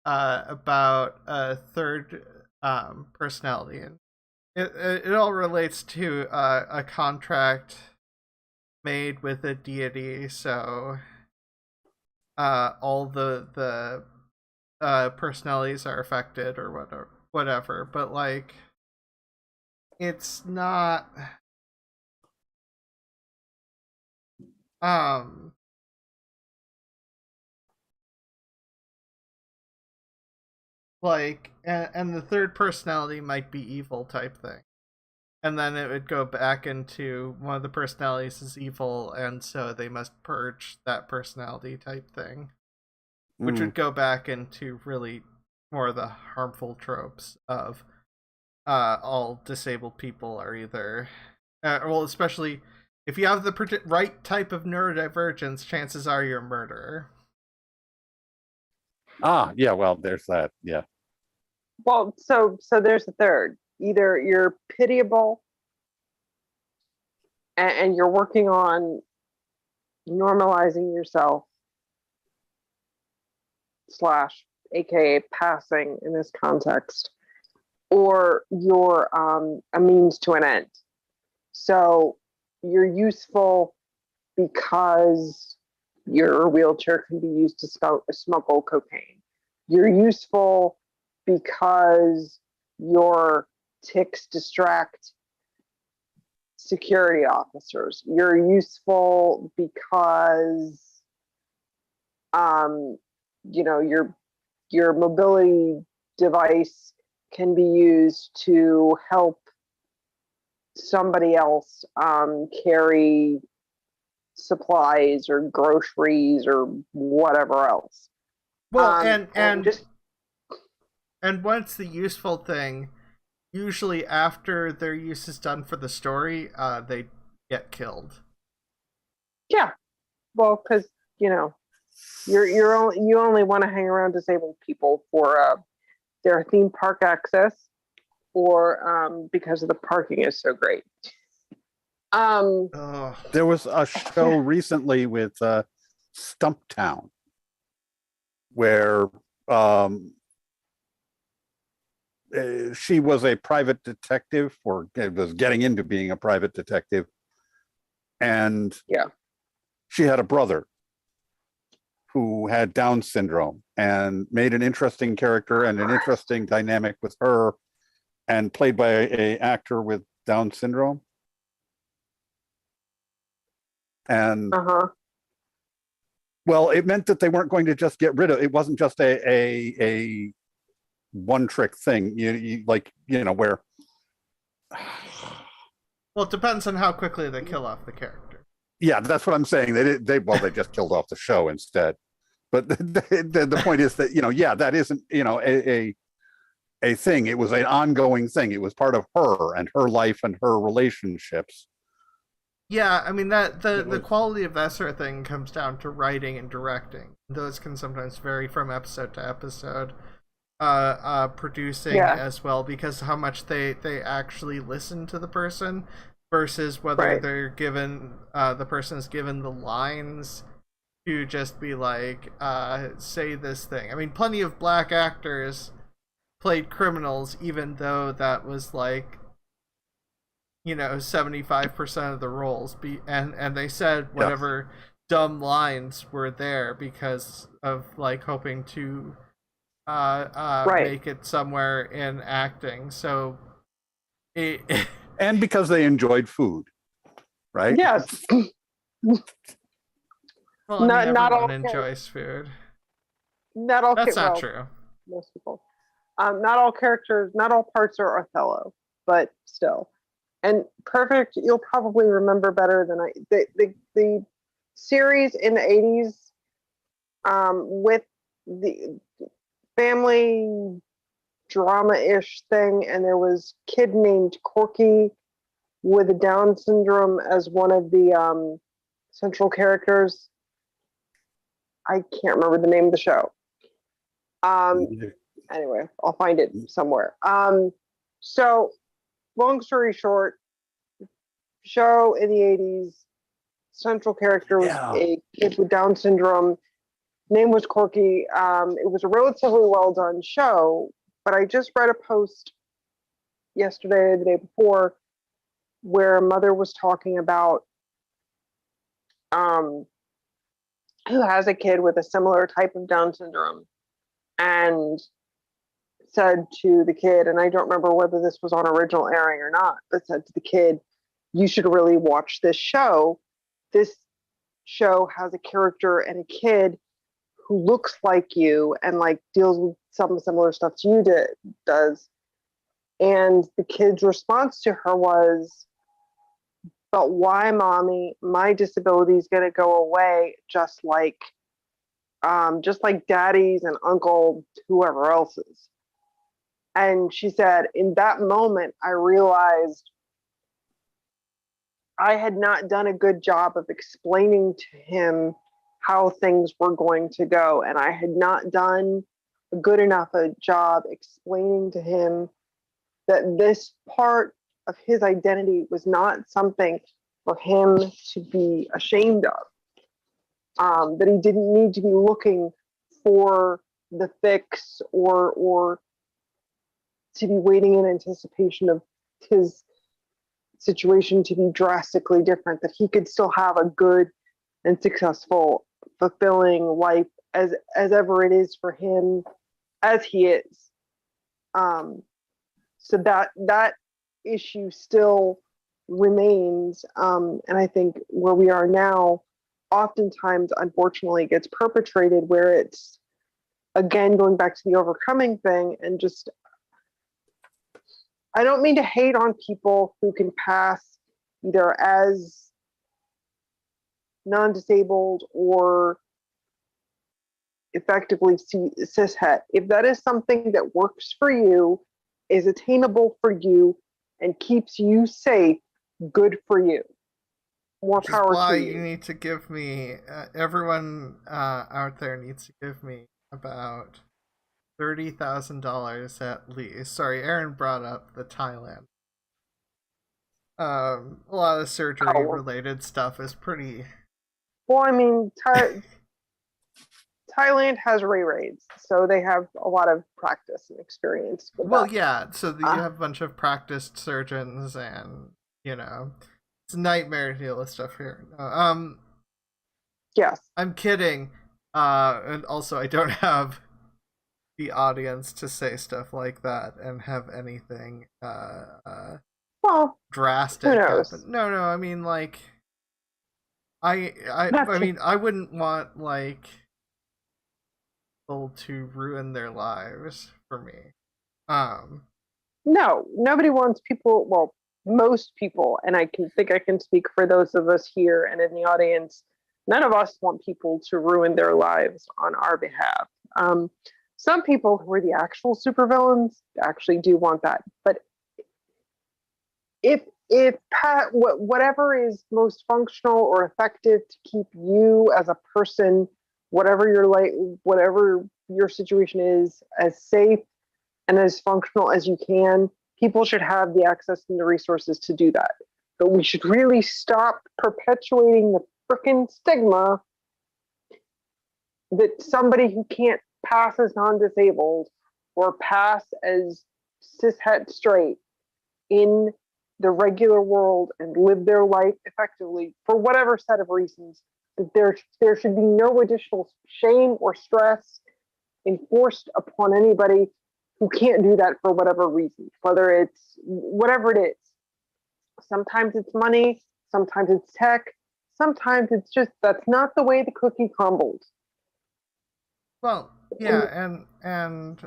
about a third personality, and it all relates to a contract made with a deity. So all the personalities are affected or whatever, but like it's not like and the third personality might be evil type thing, and then it would go back into one of the personalities is evil, and so they must purge that personality type thing, which would go back into really more of the harmful tropes of all disabled people are either well, especially if you have the right type of neurodivergence, chances are you're a murderer. Yeah, well, there's that. Yeah. Well, so there's the third. Either you're pitiable and you're working on normalizing yourself slash aka passing in this context, or you're a means to an end. So you're useful because your wheelchair can be used to smuggle cocaine. You're useful because your ticks distract security officers. You're useful because your mobility device can be used to help somebody else carry supplies or groceries or whatever else. Well, and what's the useful thing? Usually, after their use is done for the story, they get killed. Yeah, well, because you only want to hang around disabled people for their theme park access, or because the parking is so great. There was a show recently with Stumptown where she was a private detective, or was getting into being a private detective, and she had a brother who had Down syndrome, and made an interesting character and an interesting dynamic with her, and played by a actor with Down syndrome. And well, it meant that they weren't going to just get rid of it. Wasn't just a one trick thing. You where. Well, it depends on how quickly they kill off the character. Yeah, that's what I'm saying. They just killed off the show instead. But the point is that that isn't a thing. It was an ongoing thing. It was part of her and her life and her relationships. Yeah, I mean that the quality of that sort of thing comes down to writing and directing. Those can sometimes vary from episode to episode. Producing as well, because how much they actually listen to the person versus whether they're given the person is given the lines to just be like say this thing. I mean, plenty of black actors played criminals, even though that was like 75% of the roles, and they said whatever dumb lines were there because of like hoping to make it somewhere in acting. So and because they enjoyed food, right? Yes. Well, not everyone enjoys food. Not all. That's not true. Most people. Not all characters, not all parts are Othello, but still. And Perfict, you'll probably remember better than I. The series in the 80s, with the family drama-ish thing, and there was a kid named Corky with a Down syndrome as one of the central characters. I can't remember the name of the show. Anyway, I'll find it somewhere. So, long story short, show in the 80s, central character was a kid with Down syndrome. Name was Corky. It was a relatively well done show, but I just read a post yesterday or the day before where a mother was talking about who has a kid with a similar type of Down syndrome, and said to the kid, and I don't remember whether this was on original airing or not, but said to the kid, you should really watch this show. This show has a character and a kid who looks like you and like deals with some similar stuff to you does. And the kid's response to her was, but why, mommy? My disability is going to go away just like daddy's and uncle whoever else's. And she said, in that moment, I realized I had not done a good job of explaining to him how things were going to go. And I had not done a good enough a job explaining to him that this part of his identity was not something for him to be ashamed of. That he didn't need to be looking for the fix or to be waiting in anticipation of his situation to be drastically different, that he could still have a good and successful, fulfilling life as ever it is for him, as he is. So that issue still remains, and I think where we are now oftentimes unfortunately gets perpetrated, where it's again going back to the overcoming thing. And just, I don't mean to hate on people who can pass either as non-disabled or effectively cishet. If that is something that works for you, is attainable for you, and keeps you safe, good for you. More Which power is why to you. You need to give me, everyone out there needs to give me about $30,000 at least. Sorry, Aaron brought up the Thailand. A lot of surgery related stuff is pretty. Well, I mean, Thailand has raids, so they have a lot of practice and experience with that. Yeah, so you have a bunch of practiced surgeons, and it's a nightmare to deal with stuff here. Yes, I'm kidding. And also, I don't have the audience to say stuff like that and have anything drastic happen. No, I mean, like, I mean, I wouldn't want people to ruin their lives for me. No, nobody wants people. Well, most people, and I can speak for those of us here and in the audience. None of us want people to ruin their lives on our behalf. Some people who are the actual supervillains actually do want that. But if whatever is most functional or effective to keep you as a person, whatever your situation is, as safe and as functional as you can, people should have the access and the resources to do that. But we should really stop perpetuating the frickin' stigma that somebody who can't pass as non-disabled or pass as cishet straight in the regular world and live their life effectively for whatever set of reasons, that there should be no additional shame or stress enforced upon anybody who can't do that for whatever reason, whether it's whatever it is. Sometimes it's money, sometimes it's tech, sometimes it's just that's not the way the cookie crumbles. Well, yeah, and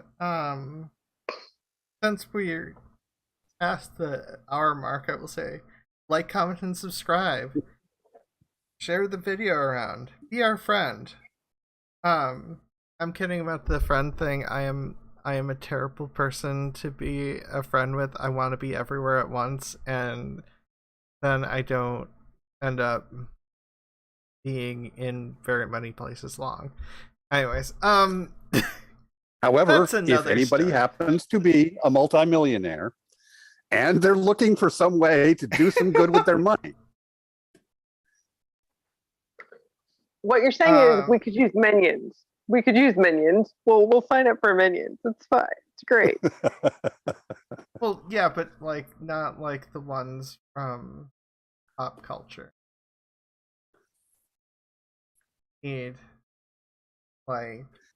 since we're past the hour mark, I will say, like, comment, and subscribe. Share the video around. Be our friend. I'm kidding about the friend thing. I am a terrible person to be a friend with. I want to be everywhere at once, and then I don't end up being in very many places long. Anyways, however, if anybody happens to be a multimillionaire and they're looking for some way to do some good with their money. What you're saying is we could use minions. We could use minions. We'll sign up for minions. It's fine. It's great. Well, yeah, but not like the ones from pop culture. There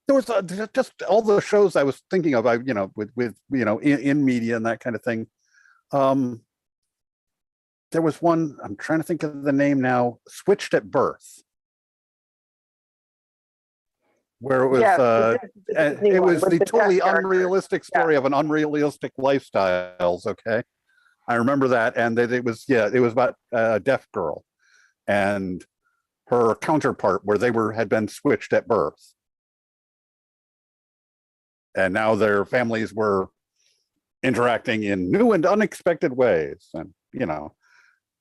was just all the shows I was thinking of. With in media and that kind of thing. There was one, I'm trying to think of the name now, Switched at Birth, where it was it was the totally unrealistic story of an unrealistic lifestyles. Okay, I remember that, and it was about a deaf girl and her counterpart, where they had been switched at birth, and now their families were interacting in new and unexpected ways,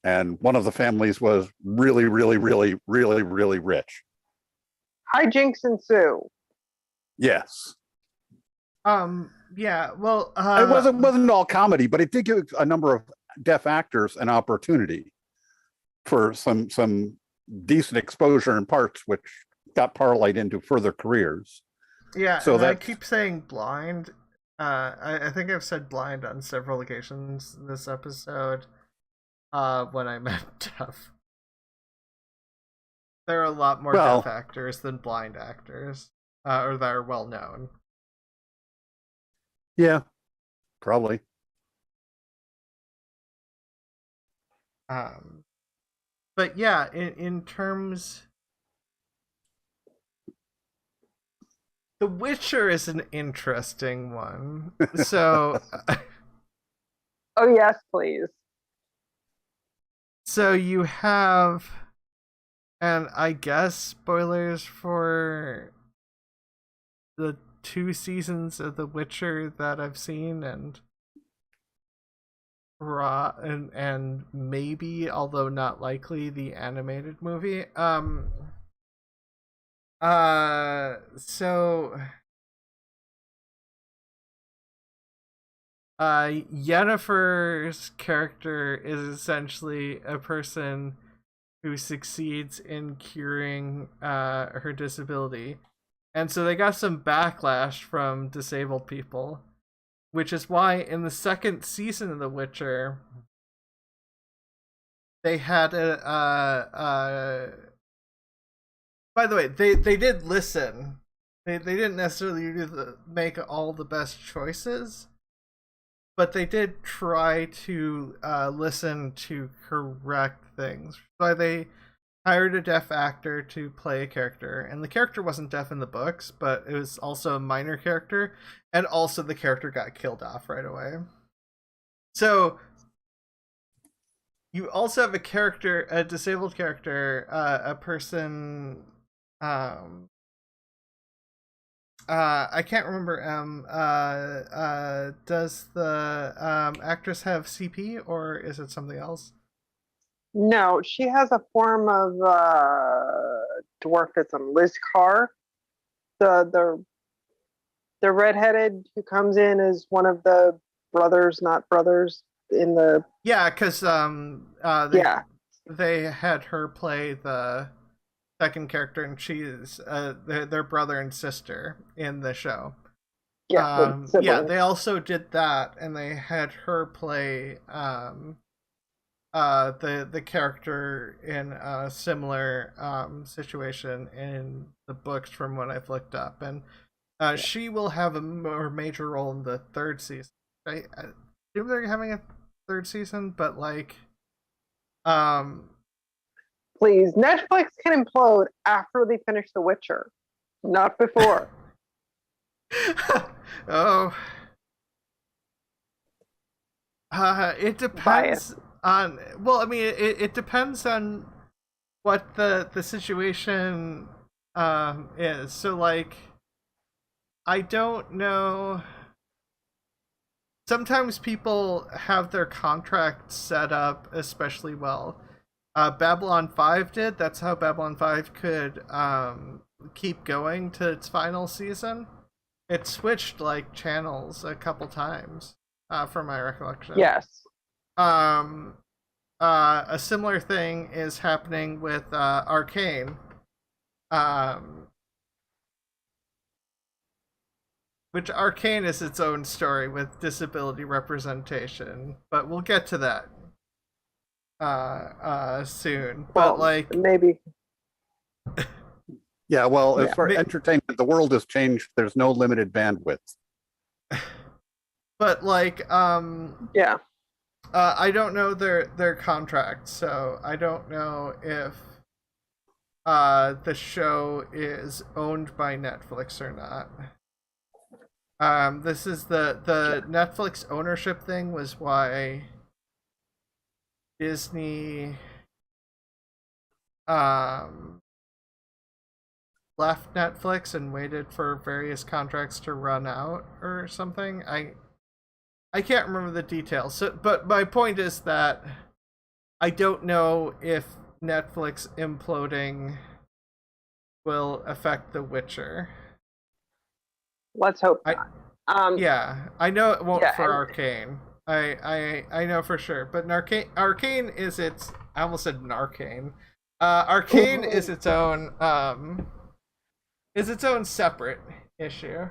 and one of the families was really, really, really, really, really rich, hijinks ensue. Yes. Yeah, well, It wasn't all comedy, but it did give a number of deaf actors an opportunity for some decent exposure in parts, which got parlayed into further careers. yeah, So and I that keep saying blind. I think I've said blind on several occasions this episode. When I meant deaf. There are a lot more deaf actors than blind actors, or that are well known. Yeah, probably. But yeah, in terms, The Witcher is an interesting one. So, Oh yes, please. so you have, and I guess spoilers for the 2 seasons of The Witcher that I've seen, and and maybe, although not likely, the animated movie. So Yennefer's character is essentially a person who succeeds in curing her disability. And so they got some backlash from disabled people, which is why in the 2nd season of The Witcher, they had by the way, they did listen. They didn't necessarily make all the best choices, but they did try to listen to correct things. So they hired a deaf actor to play a character, and the character wasn't deaf in the books, but it was also a minor character, and also the character got killed off right away. So you also have a disabled character, a person. I can't remember. Does the actress have CP, or is it something else? No, she has a form of dwarfism. Liz Carr, the redheaded who comes in as one of the brothers, not brothers, in the because they had her play the 2nd character, and she's their brother and sister in the show. They also did that, and they had her play the character in a similar situation in the books from what I've looked up, and she will have a more major role in the 3rd season. I assume they're having a 3rd season, but like, please, Netflix can implode after they finish The Witcher, not before. Oh, it depends on. Well, I mean, it depends on what the situation is. So, like, I don't know. Sometimes people have their contracts set up especially well. Babylon 5 did. That's how Babylon 5 could keep going to its final season. It switched like channels a couple times, from my recollection. Yes. A similar thing is happening with Arcane. Which Arcane is its own story with disability representation, but we'll get to that soon. But like, maybe. Yeah, well, as far as entertainment, the world has changed. There's no limited bandwidth. But like, yeah, I don't know their contracts, so I don't know if the show is owned by Netflix or not. This is the Netflix ownership thing was why Disney left Netflix and waited for various contracts to run out or something. I can't remember the details. So, but my point is that I don't know if Netflix imploding will affect The Witcher. Let's hope I not. Yeah, I know it won't Yeah, for and Arcane. I know for sure, but Arcane is its. I almost said Narcane. Arcane is its own separate issue.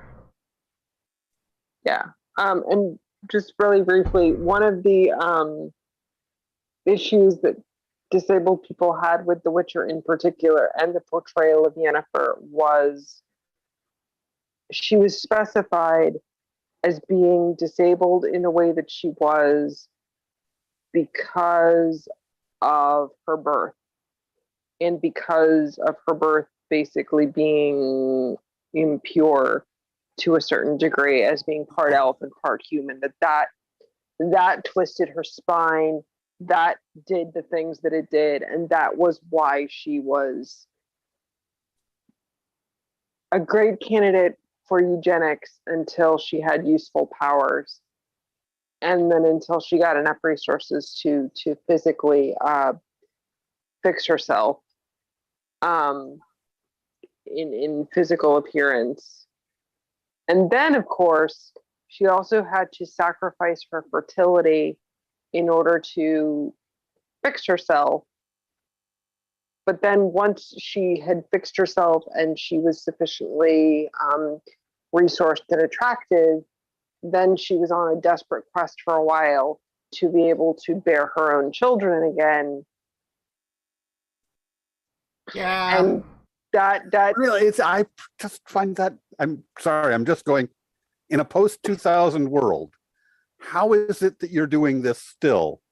yeah. And just really briefly, one of the issues that disabled people had with The Witcher in particular, and the portrayal of Yennefer, was she was specified as being disabled in the way that she was because of her birth, and because of her birth basically being impure to a certain degree, as being part elf and part human, that twisted her spine, that did the things that it did, and that was why she was a great candidate for eugenics until she had useful powers, and then until she got enough resources to physically fix herself in physical appearance. And then, of course, she also had to sacrifice her fertility in order to fix herself. But then once she had fixed herself and she was sufficiently resourced and attractive, then she was on a desperate quest for a while to be able to bear her own children again. Yeah. And that Really, I just find that, I'm sorry, I'm just going, in a post 2000 world, how is it that you're doing this still?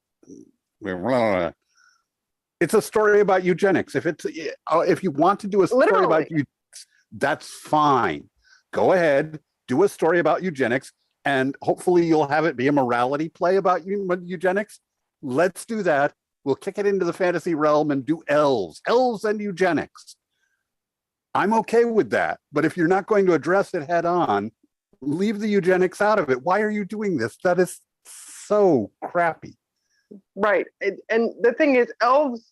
It's a story about eugenics. If you want to do a story literally, about eugenics, that's fine. Go ahead, do a story about eugenics, and hopefully you'll have it be a morality play about eugenics. Let's do that. We'll kick it into the fantasy realm and do elves and eugenics. I'm okay with that. But if you're not going to address it head on, leave the eugenics out of it. Why are you doing this? That is so crappy. right. And the thing is, elves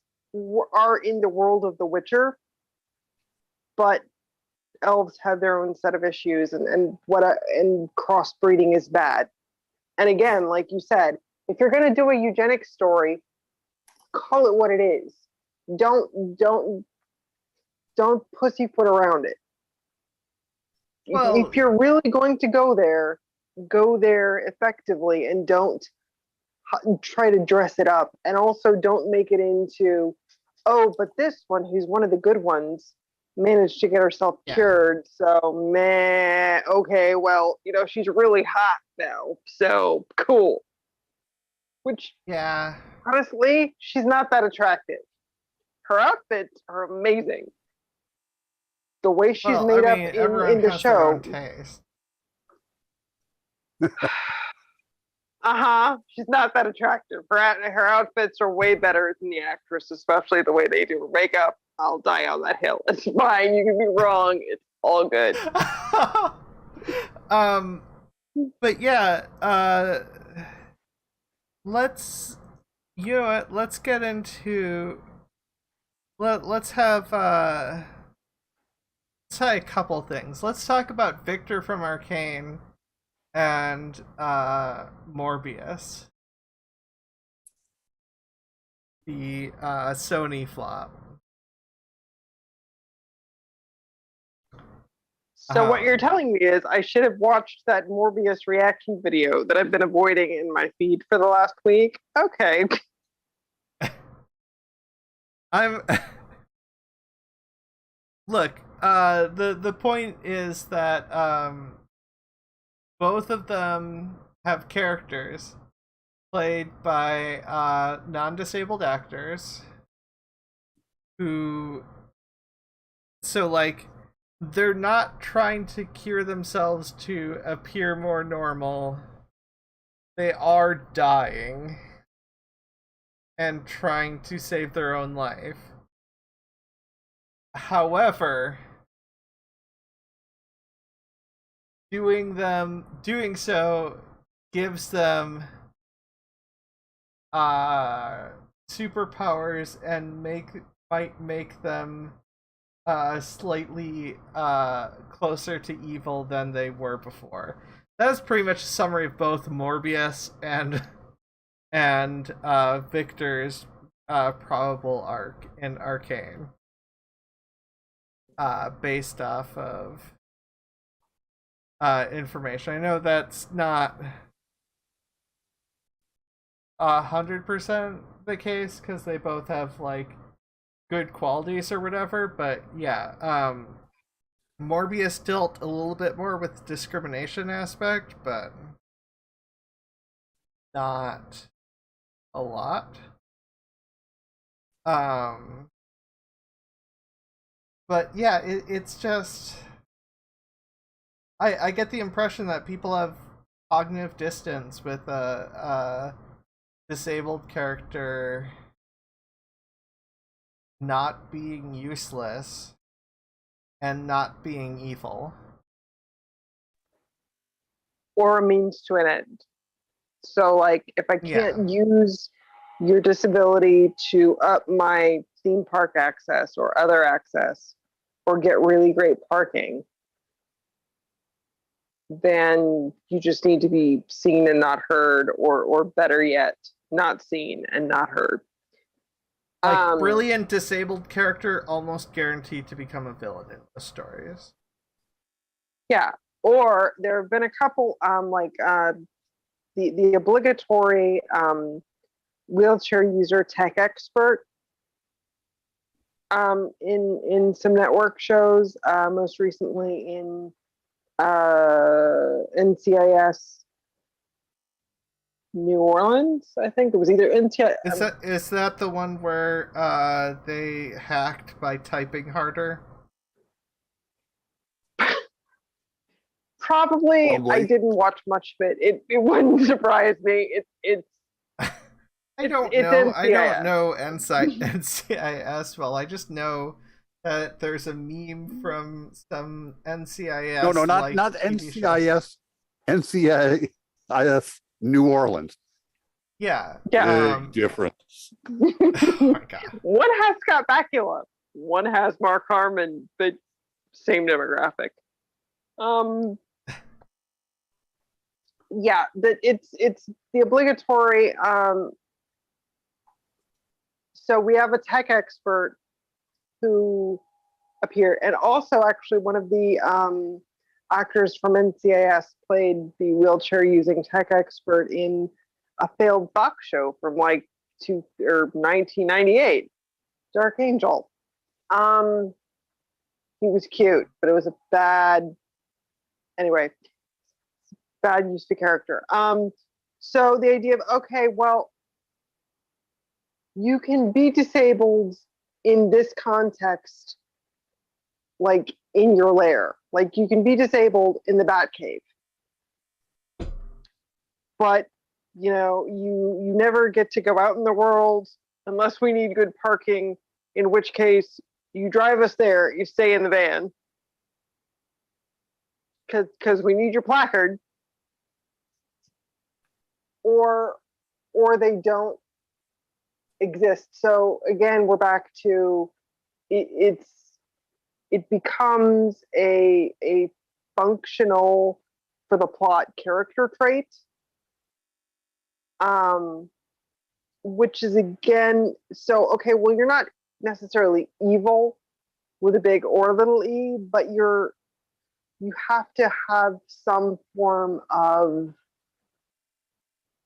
are in the world of The Witcher, but elves have their own set of issues, and crossbreeding is bad. And again, like you said, if you're going to do a eugenics story, call it what it is. Don't pussyfoot around it. Well, If you're really going to go there effectively, and don't try to dress it up. And also don't make it into, oh, but this one, who's one of the good ones, managed to get herself cured. So, meh, okay, well, she's really hot now. So, cool. Which, yeah. honestly, she's not that attractive. Her outfits are amazing. The way she's made up in the show. Taste. She's not that attractive. Her outfits are way better than the actress, especially the way they do her makeup. I'll die on that hill. It's fine. You can be wrong. It's all good. But yeah, let's get into let's have a couple things. Let's talk about Victor from Arcane and Morbius, the Sony flop. So what you're telling me is I should have watched that Morbius reaction video that I've been avoiding in my feed for the last week. Okay. Look, the point is that both of them have characters played by non-disabled actors who, so like, they're not trying to cure themselves to appear more normal. They are dying and trying to save their own life. However, doing so gives them superpowers and might make them slightly closer to evil than they were before. That's pretty much a summary of both Morbius and Victor's probable arc in Arcane, based off of information. I know that's not 100% the case because they both have like good qualities or whatever, but yeah, Morbius dealt a little bit more with discrimination aspect, but not a lot. But yeah, it's just I get the impression that people have cognitive distance with a disabled character not being useless and not being evil. Or a means to an end. So, like, if I can't use your disability to up my theme park access or other access or get really great parking, then you just need to be seen and not heard, or better yet, not seen and not heard. Like, brilliant disabled character almost guaranteed to become a villain in the stories. Yeah. Or there have been a couple, the obligatory wheelchair user tech expert in some network shows, most recently in NCIS New Orleans. I think it was either NCIS. Is that the one where they hacked by typing harder? Probably. I didn't watch much of it. It wouldn't surprise me. It's I don't know. I don't know NCIS well. I just know that there's a meme from some NCIS. No, not NCIS. NCIS New Orleans. Yeah. Big difference. Oh my god. One has Scott Bakula. One has Mark Harmon, but same demographic. Yeah, that it's the obligatory. So we have a tech expert who appeared, and also actually one of the actors from NCIS played the wheelchair using tech expert in a failed Fox show from like 1998, Dark Angel. He was cute, but it was a bad use of character. So the idea of, okay, well, you can be disabled in this context, like in your lair. Like you can be disabled in the Batcave. But, you know, you never get to go out in the world unless we need good parking, in which case you drive us there, you stay in the van. Because we need your placard. Or they don't exist. So again, we're back to it becomes a functional for the plot character trait, which is again, so okay, well, you're not necessarily evil with a big or little e, but you have to have some form of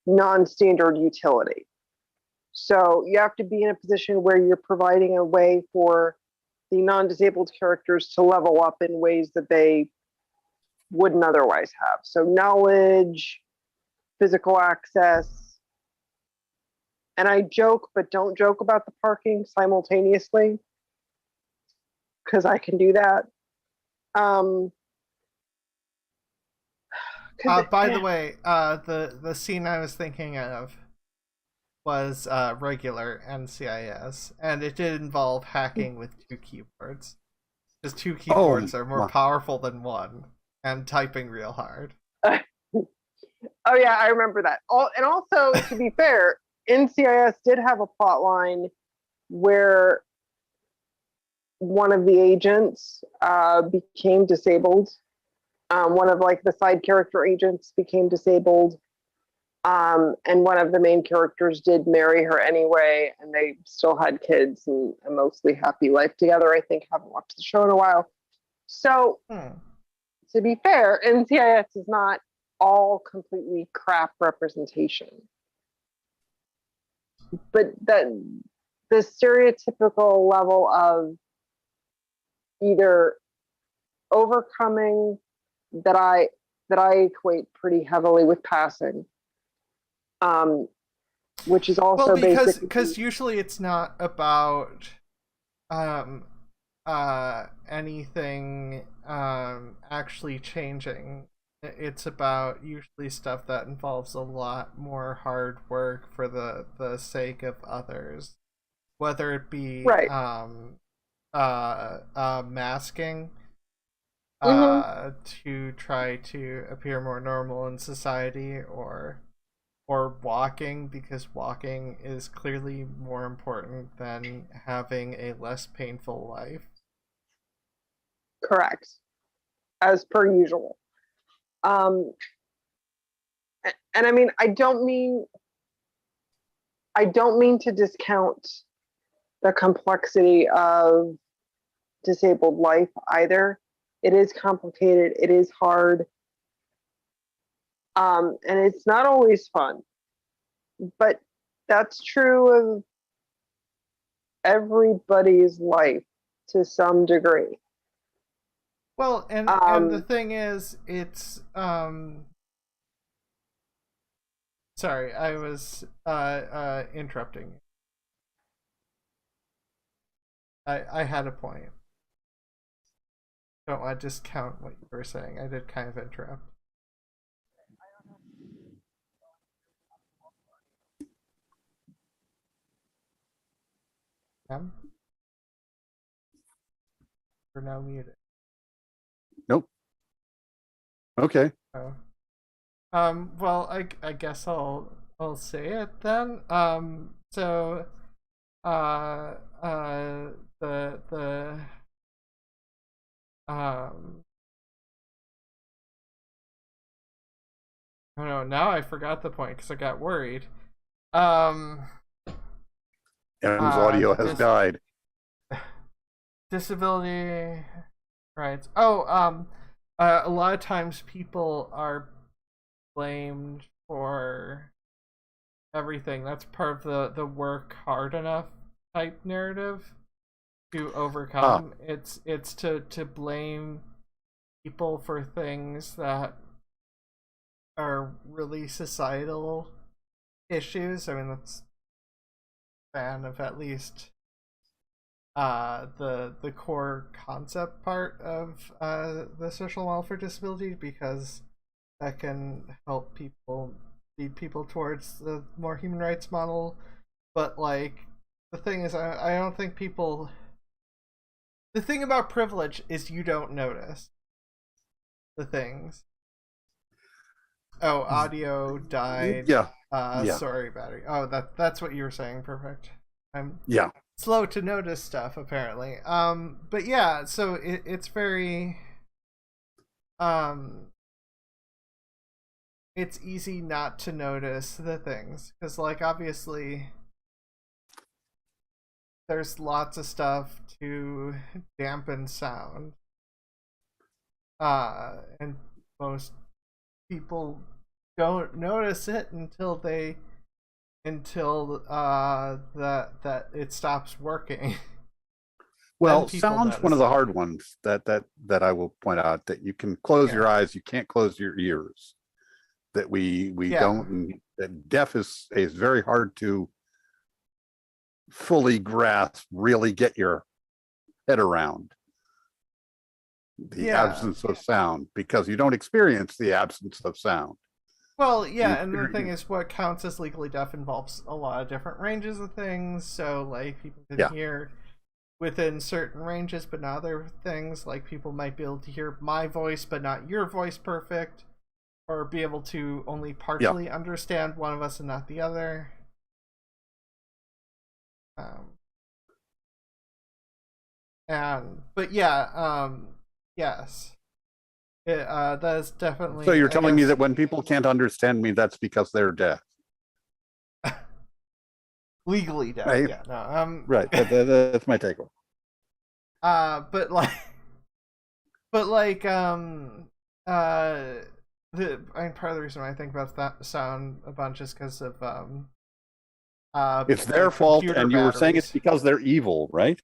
non-standard utility. So you have to be in a position where you're providing a way for the non-disabled characters to level up in ways that they wouldn't otherwise have. So knowledge, physical access, and I joke, but don't joke about the parking simultaneously, because I can do that. By the way, the scene I was thinking of was regular NCIS, and it did involve hacking with 2 keyboards. Because 2 keyboards are more powerful than 1, and typing real hard. Oh yeah, I remember that. And also, to be fair, NCIS did have a plot line where one of the agents became disabled. One of like the side character agents became disabled. And one of the main characters did marry her anyway, and they still had kids and a mostly happy life together. I think, haven't watched the show in a while. So, to be fair, NCIS is not all completely crap representation. But the stereotypical level of either overcoming that I equate pretty heavily with passing, which is also because usually it's not about anything actually changing. It's about usually stuff that involves a lot more hard work for the sake of others, whether it be masking to try to appear more normal in society, or walking, because walking is clearly more important than having a less painful life. Correct, as per usual. And I mean, I don't mean to discount the complexity of disabled life either. It is complicated, it is hard, and it's not always fun. But that's true of everybody's life to some degree. Well, and the thing is, it's sorry, I was interrupting. I had a point. Don't want to discount what you were saying. I did kind of interrupt. We're now muted. Nope. Okay. Oh. Well, I guess I'll say it then. So the oh no, now I forgot the point because I got worried. M's audio has died. Disability rights. Oh, a lot of times people are blamed for everything. That's part of the work hard enough type narrative to overcome. It's to blame people for things that are really societal issues. I mean, that's a fan of at least the core concept part of the social welfare disability, because that can help people lead people towards the more human rights model. But like, the thing is, I don't think people, the thing about privilege is you don't notice the things. Oh, audio died. Yeah. Sorry, battery. Oh, that's what you were saying. Perfect. I'm slow to notice stuff, apparently. But yeah, so it's very it's easy not to notice the things, because like, obviously there's lots of stuff to dampen sound, and most people don't notice it until that it stops working. Well, sound's one of the hard ones that I will point out, that you can close your eyes, you can't close your ears. That we don't. That deaf is very hard to fully grasp, really get your head around the absence of sound, because you don't experience the absence of sound. Well, yeah, and the thing is, what counts as legally deaf involves a lot of different ranges of things. So, like, people can hear within certain ranges, but not other things. Like, people might be able to hear my voice, but not your voice perfect, or be able to only partially understand one of us and not the other. But yeah, yes, that's definitely. So you're I telling me guess, that when people can't understand me, that's because they're deaf. legally deaf. Right. Yeah, no, Right. That's my takeaway. but like, but like, I mean, part of the reason why I think about that sound a bunch is because of It's their fault, computer and you were saying it's batteries. because they're evil, right?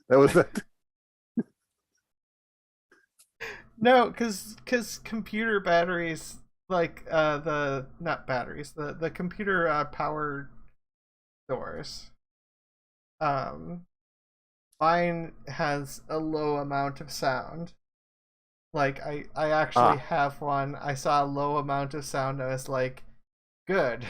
That was it. No, because computer batteries, like the not batteries, the computer power doors. Um, Mine has a low amount of sound. Like I actually Ah, have one. I saw a low amount of sound. I was like, good,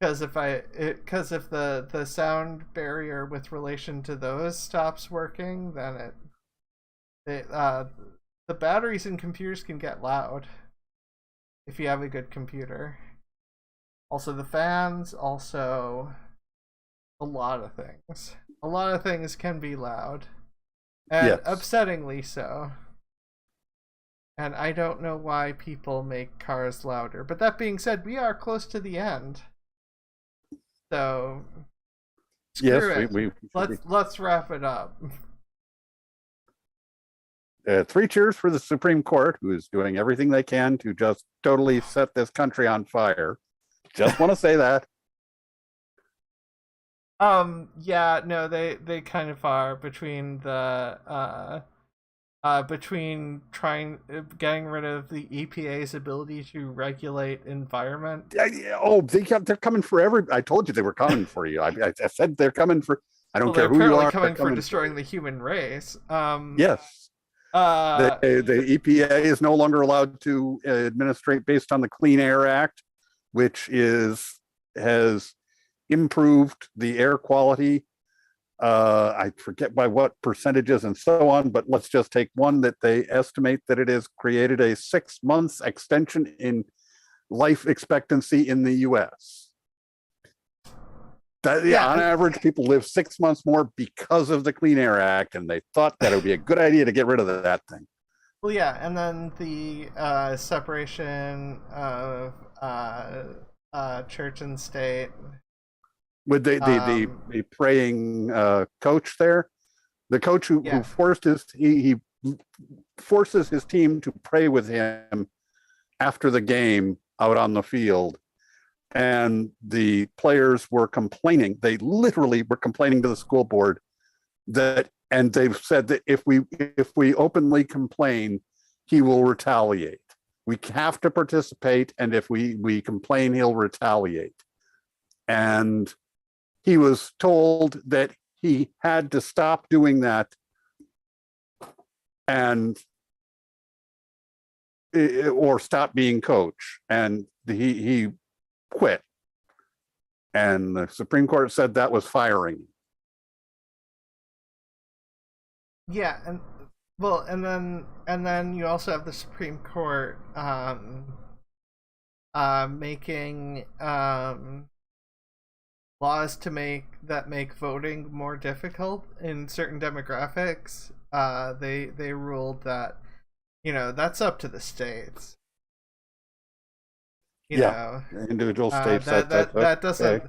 because if the sound barrier with relation to those stops working, then the batteries in computers can get loud if you have a good computer. Also the fans, also a lot of things. A lot of things can be loud. And yes. upsettingly so. And I don't know why people make cars louder. But that being said, we are close to the end. So Yes, screw it. Let's wrap it up. 3 cheers for the Supreme Court, who is doing everything they can to just totally set this country on fire. Just want to say that. Yeah, no, they kind of are between between getting rid of the EPA's ability to regulate environment. They're coming for every. I told you they were coming for you. I said they're coming for. I don't Well, they're care who you apparently are. They're coming for coming for destroying you. the human race. Yes. Uh, The EPA is no longer allowed to administrate based on the Clean Air Act, which has improved the air quality. I forget by what percentages and so on, but let's just take one that they estimate that it has created a 6 months extension in life expectancy in the US. yeah, On average, people live 6 months more because of the Clean Air Act, and they thought that it would be a good idea to get rid of that thing. well, yeah, and then the separation of church and state. With the praying coach there, the coach who Yeah, he forces his team to pray with him after the game out on the field, and the players were complaining. They literally were complaining to the school board and they've said that if we openly complain, he will retaliate. We have to participate, and if we complain, he'll retaliate. And he was told that he had to stop doing that and or stop being coach, and he quit. And the Supreme Court said that was firing. yeah, and well, and then you also have the Supreme Court making laws to make voting more difficult in certain demographics. They ruled that, that's up to the states. Individual states. That Okay.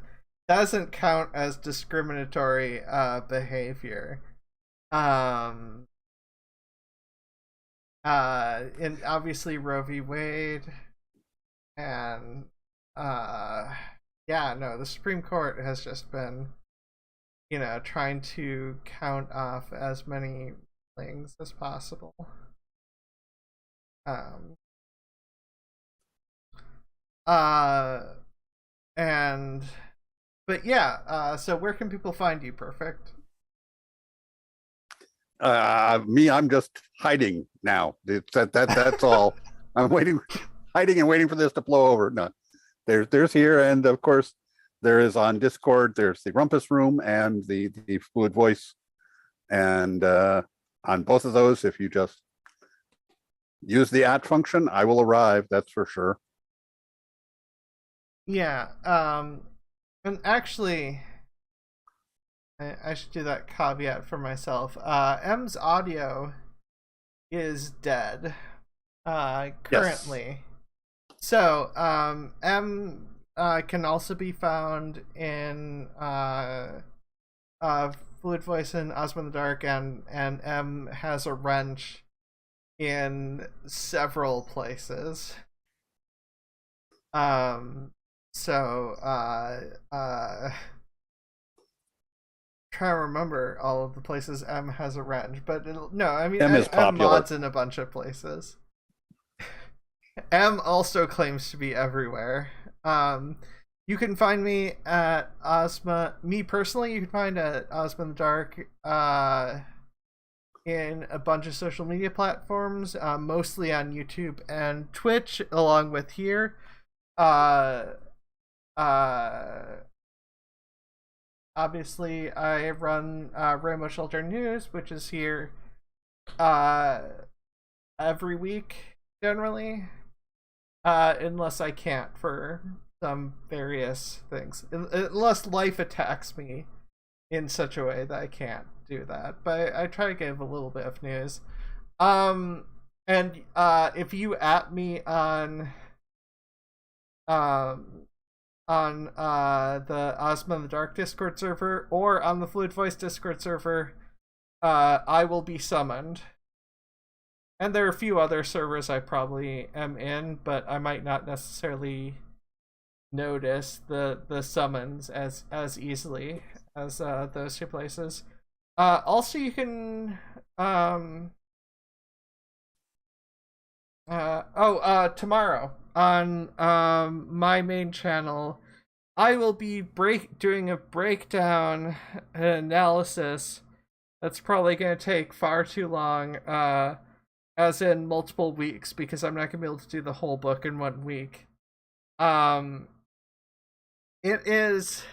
doesn't count as discriminatory behavior. Um, and obviously Roe v. Wade, and yeah, no, the Supreme Court has just been, trying to count off as many things as possible. Um, and but yeah, so where can people find you, Perfict? I'm just hiding now. That's all. I'm hiding and waiting for this to blow over. No, there's here, and of course there is on Discord. There's the Rumpus Room and the Fluid Voice, and on both of those, if you just use the @ function, I will arrive. That's for sure. Yeah, and actually, I should do that caveat for myself. M's audio is dead currently. So M can also be found in Fluid Voice and Ozma in the Dark, and M has a wrench in several places. Trying to remember all of the places M has a wrench, but no, I mean, M mods in a bunch of places. M also claims to be everywhere. You can find me at Ozma. Me personally, you can find at Ozma in the Dark in a bunch of social media platforms, mostly on YouTube and Twitch, along with here. Obviously, I run Rainbow Shelter News, which is here every week, generally. Unless I can't for some various things. Unless life attacks me in such a way that I can't do that. But I try to give a little bit of news. And if you at me on the Ozma in the Dark Discord server or on the Fluid Voice Discord server, I will be summoned. And there are a few other servers I probably am in, but I might not necessarily notice the summons as easily as those two places. Also, you can tomorrow on my main channel, I will be doing a breakdown, an analysis that's probably going to take far too long, as in multiple weeks, because I'm not going to be able to do the whole book in 1 week. It is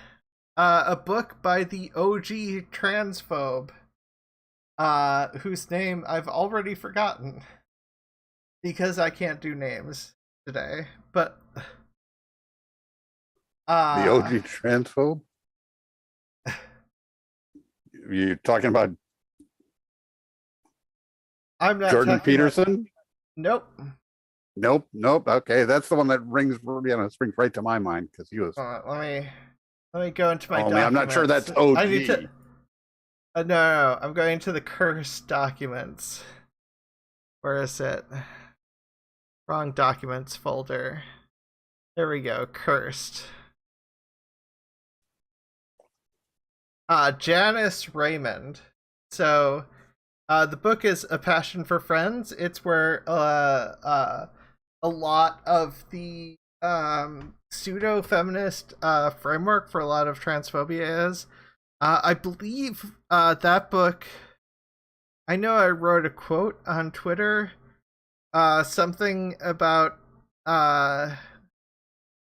a book by the OG transphobe, whose name I've already forgotten because I can't do names today. But the OG transphobe? You talking about I'm not Jordan Peterson? Nope. Nope. Okay, that's the one that springs right to my mind because he was. Let me go into my. I'm not sure that's OG. I need to. No, I'm going to the cursed documents. Where is it? Wrong documents folder. There we go. Cursed. Janice Raymond. So. The book is A Passion for Friends. It's where a lot of the pseudo-feminist framework for a lot of transphobia is. I believe that book, I know I wrote a quote on Twitter, something about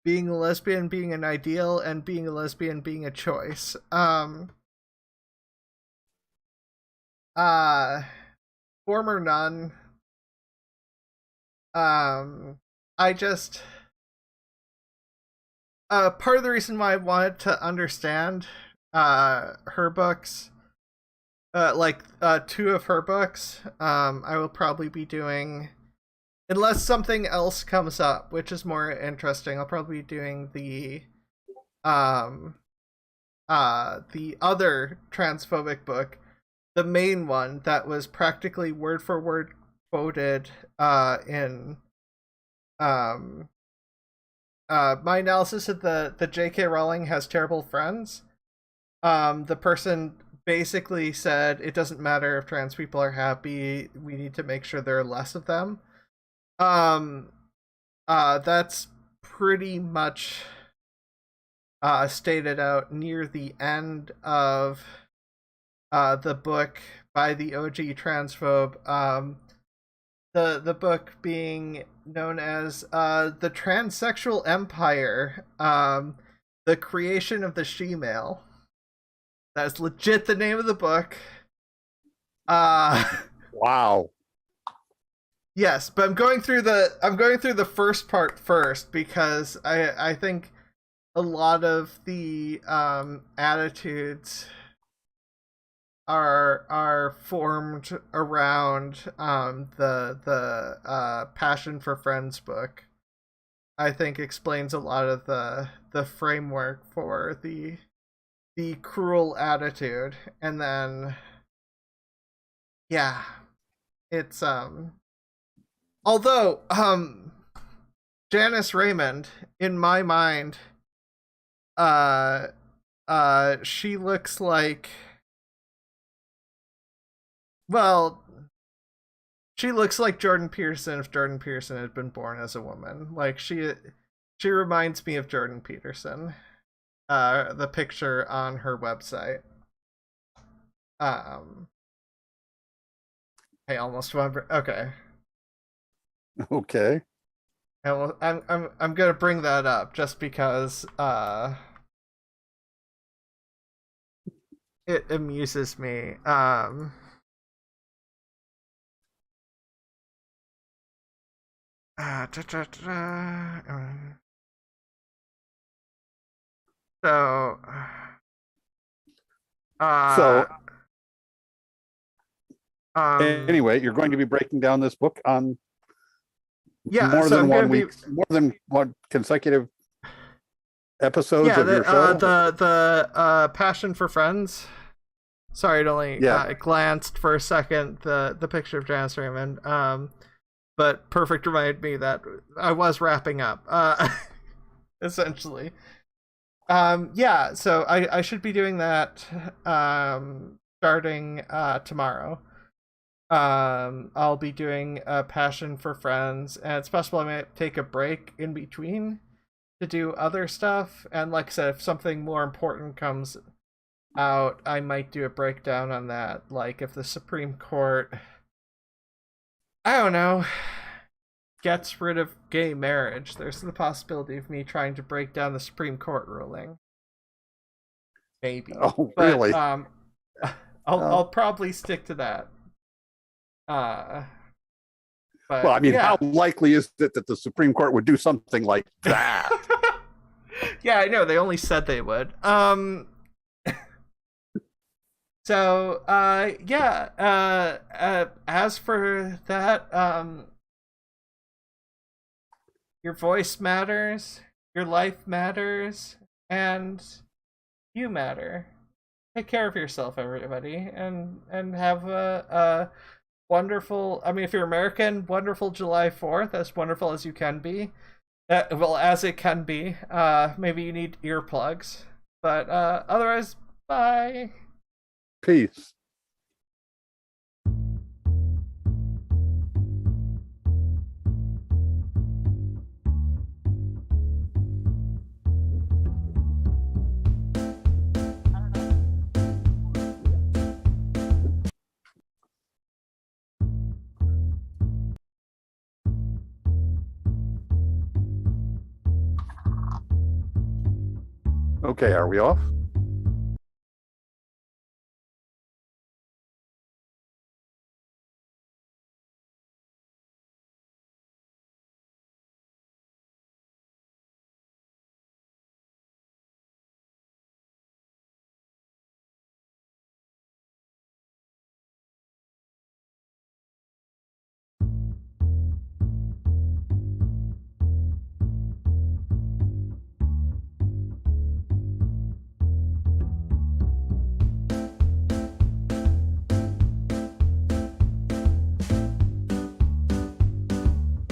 being a lesbian being an ideal and being a lesbian being a choice. Former nun. I just part of the reason why I wanted to understand her books, two of her books, I will probably be doing, unless something else comes up which is more interesting, I'll probably be doing the other transphobic book, the main one that was practically word for word quoted in my analysis of the J.K. Rowling Has Terrible Friends. The person basically said it doesn't matter if trans people are happy, we need to make sure there are less of them. That's pretty much stated out near the end of the book by the OG transphobe. The book being known as The Transsexual Empire, The Creation of the She-Male. That's legit the name of the book. Wow. Yes, but I'm going through the first part first because I think a lot of the attitudes are formed around the Passion for Friends book, I think explains a lot of the framework for the cruel attitude. And then yeah, it's although Janice Raymond, in my mind, she looks like, well, she looks like Jordan Peterson if Jordan Peterson had been born as a woman. Like she reminds me of Jordan Peterson. The picture on her website. I almost remember. Okay. Okay. I'm gonna bring that up just because it amuses me. So, So um, anyway, you're going to be breaking down this book on yeah, more so than I'm one gonna be- week, more than one consecutive episodes yeah, of your show. the Passion for Friends. Sorry, it only Yeah. glanced for a second the picture of Janice Raymond. But Perfict reminded me that I was wrapping up. Essentially. Yeah, so I should be doing that starting tomorrow. I'll be doing a Passion for Friends, and it's possible I might take a break in between to do other stuff. And like I said, if something more important comes out, I might do a breakdown on that. Like if the Supreme Court, I don't know, gets rid of gay marriage, there's the possibility of me trying to break down the Supreme Court ruling. Maybe. Oh, But, really? I'll probably stick to that. But, Well, I mean, yeah. how likely is it that the Supreme Court would do something like that? Yeah, I know, they only said they would. So, as for that, your voice matters, your life matters, and you matter. Take care of yourself, everybody, and have a wonderful, I mean, if you're American, wonderful July 4th, as wonderful as you can be. Well, as it can be. Maybe you need earplugs. But otherwise, bye. Peace. Okay, are we off?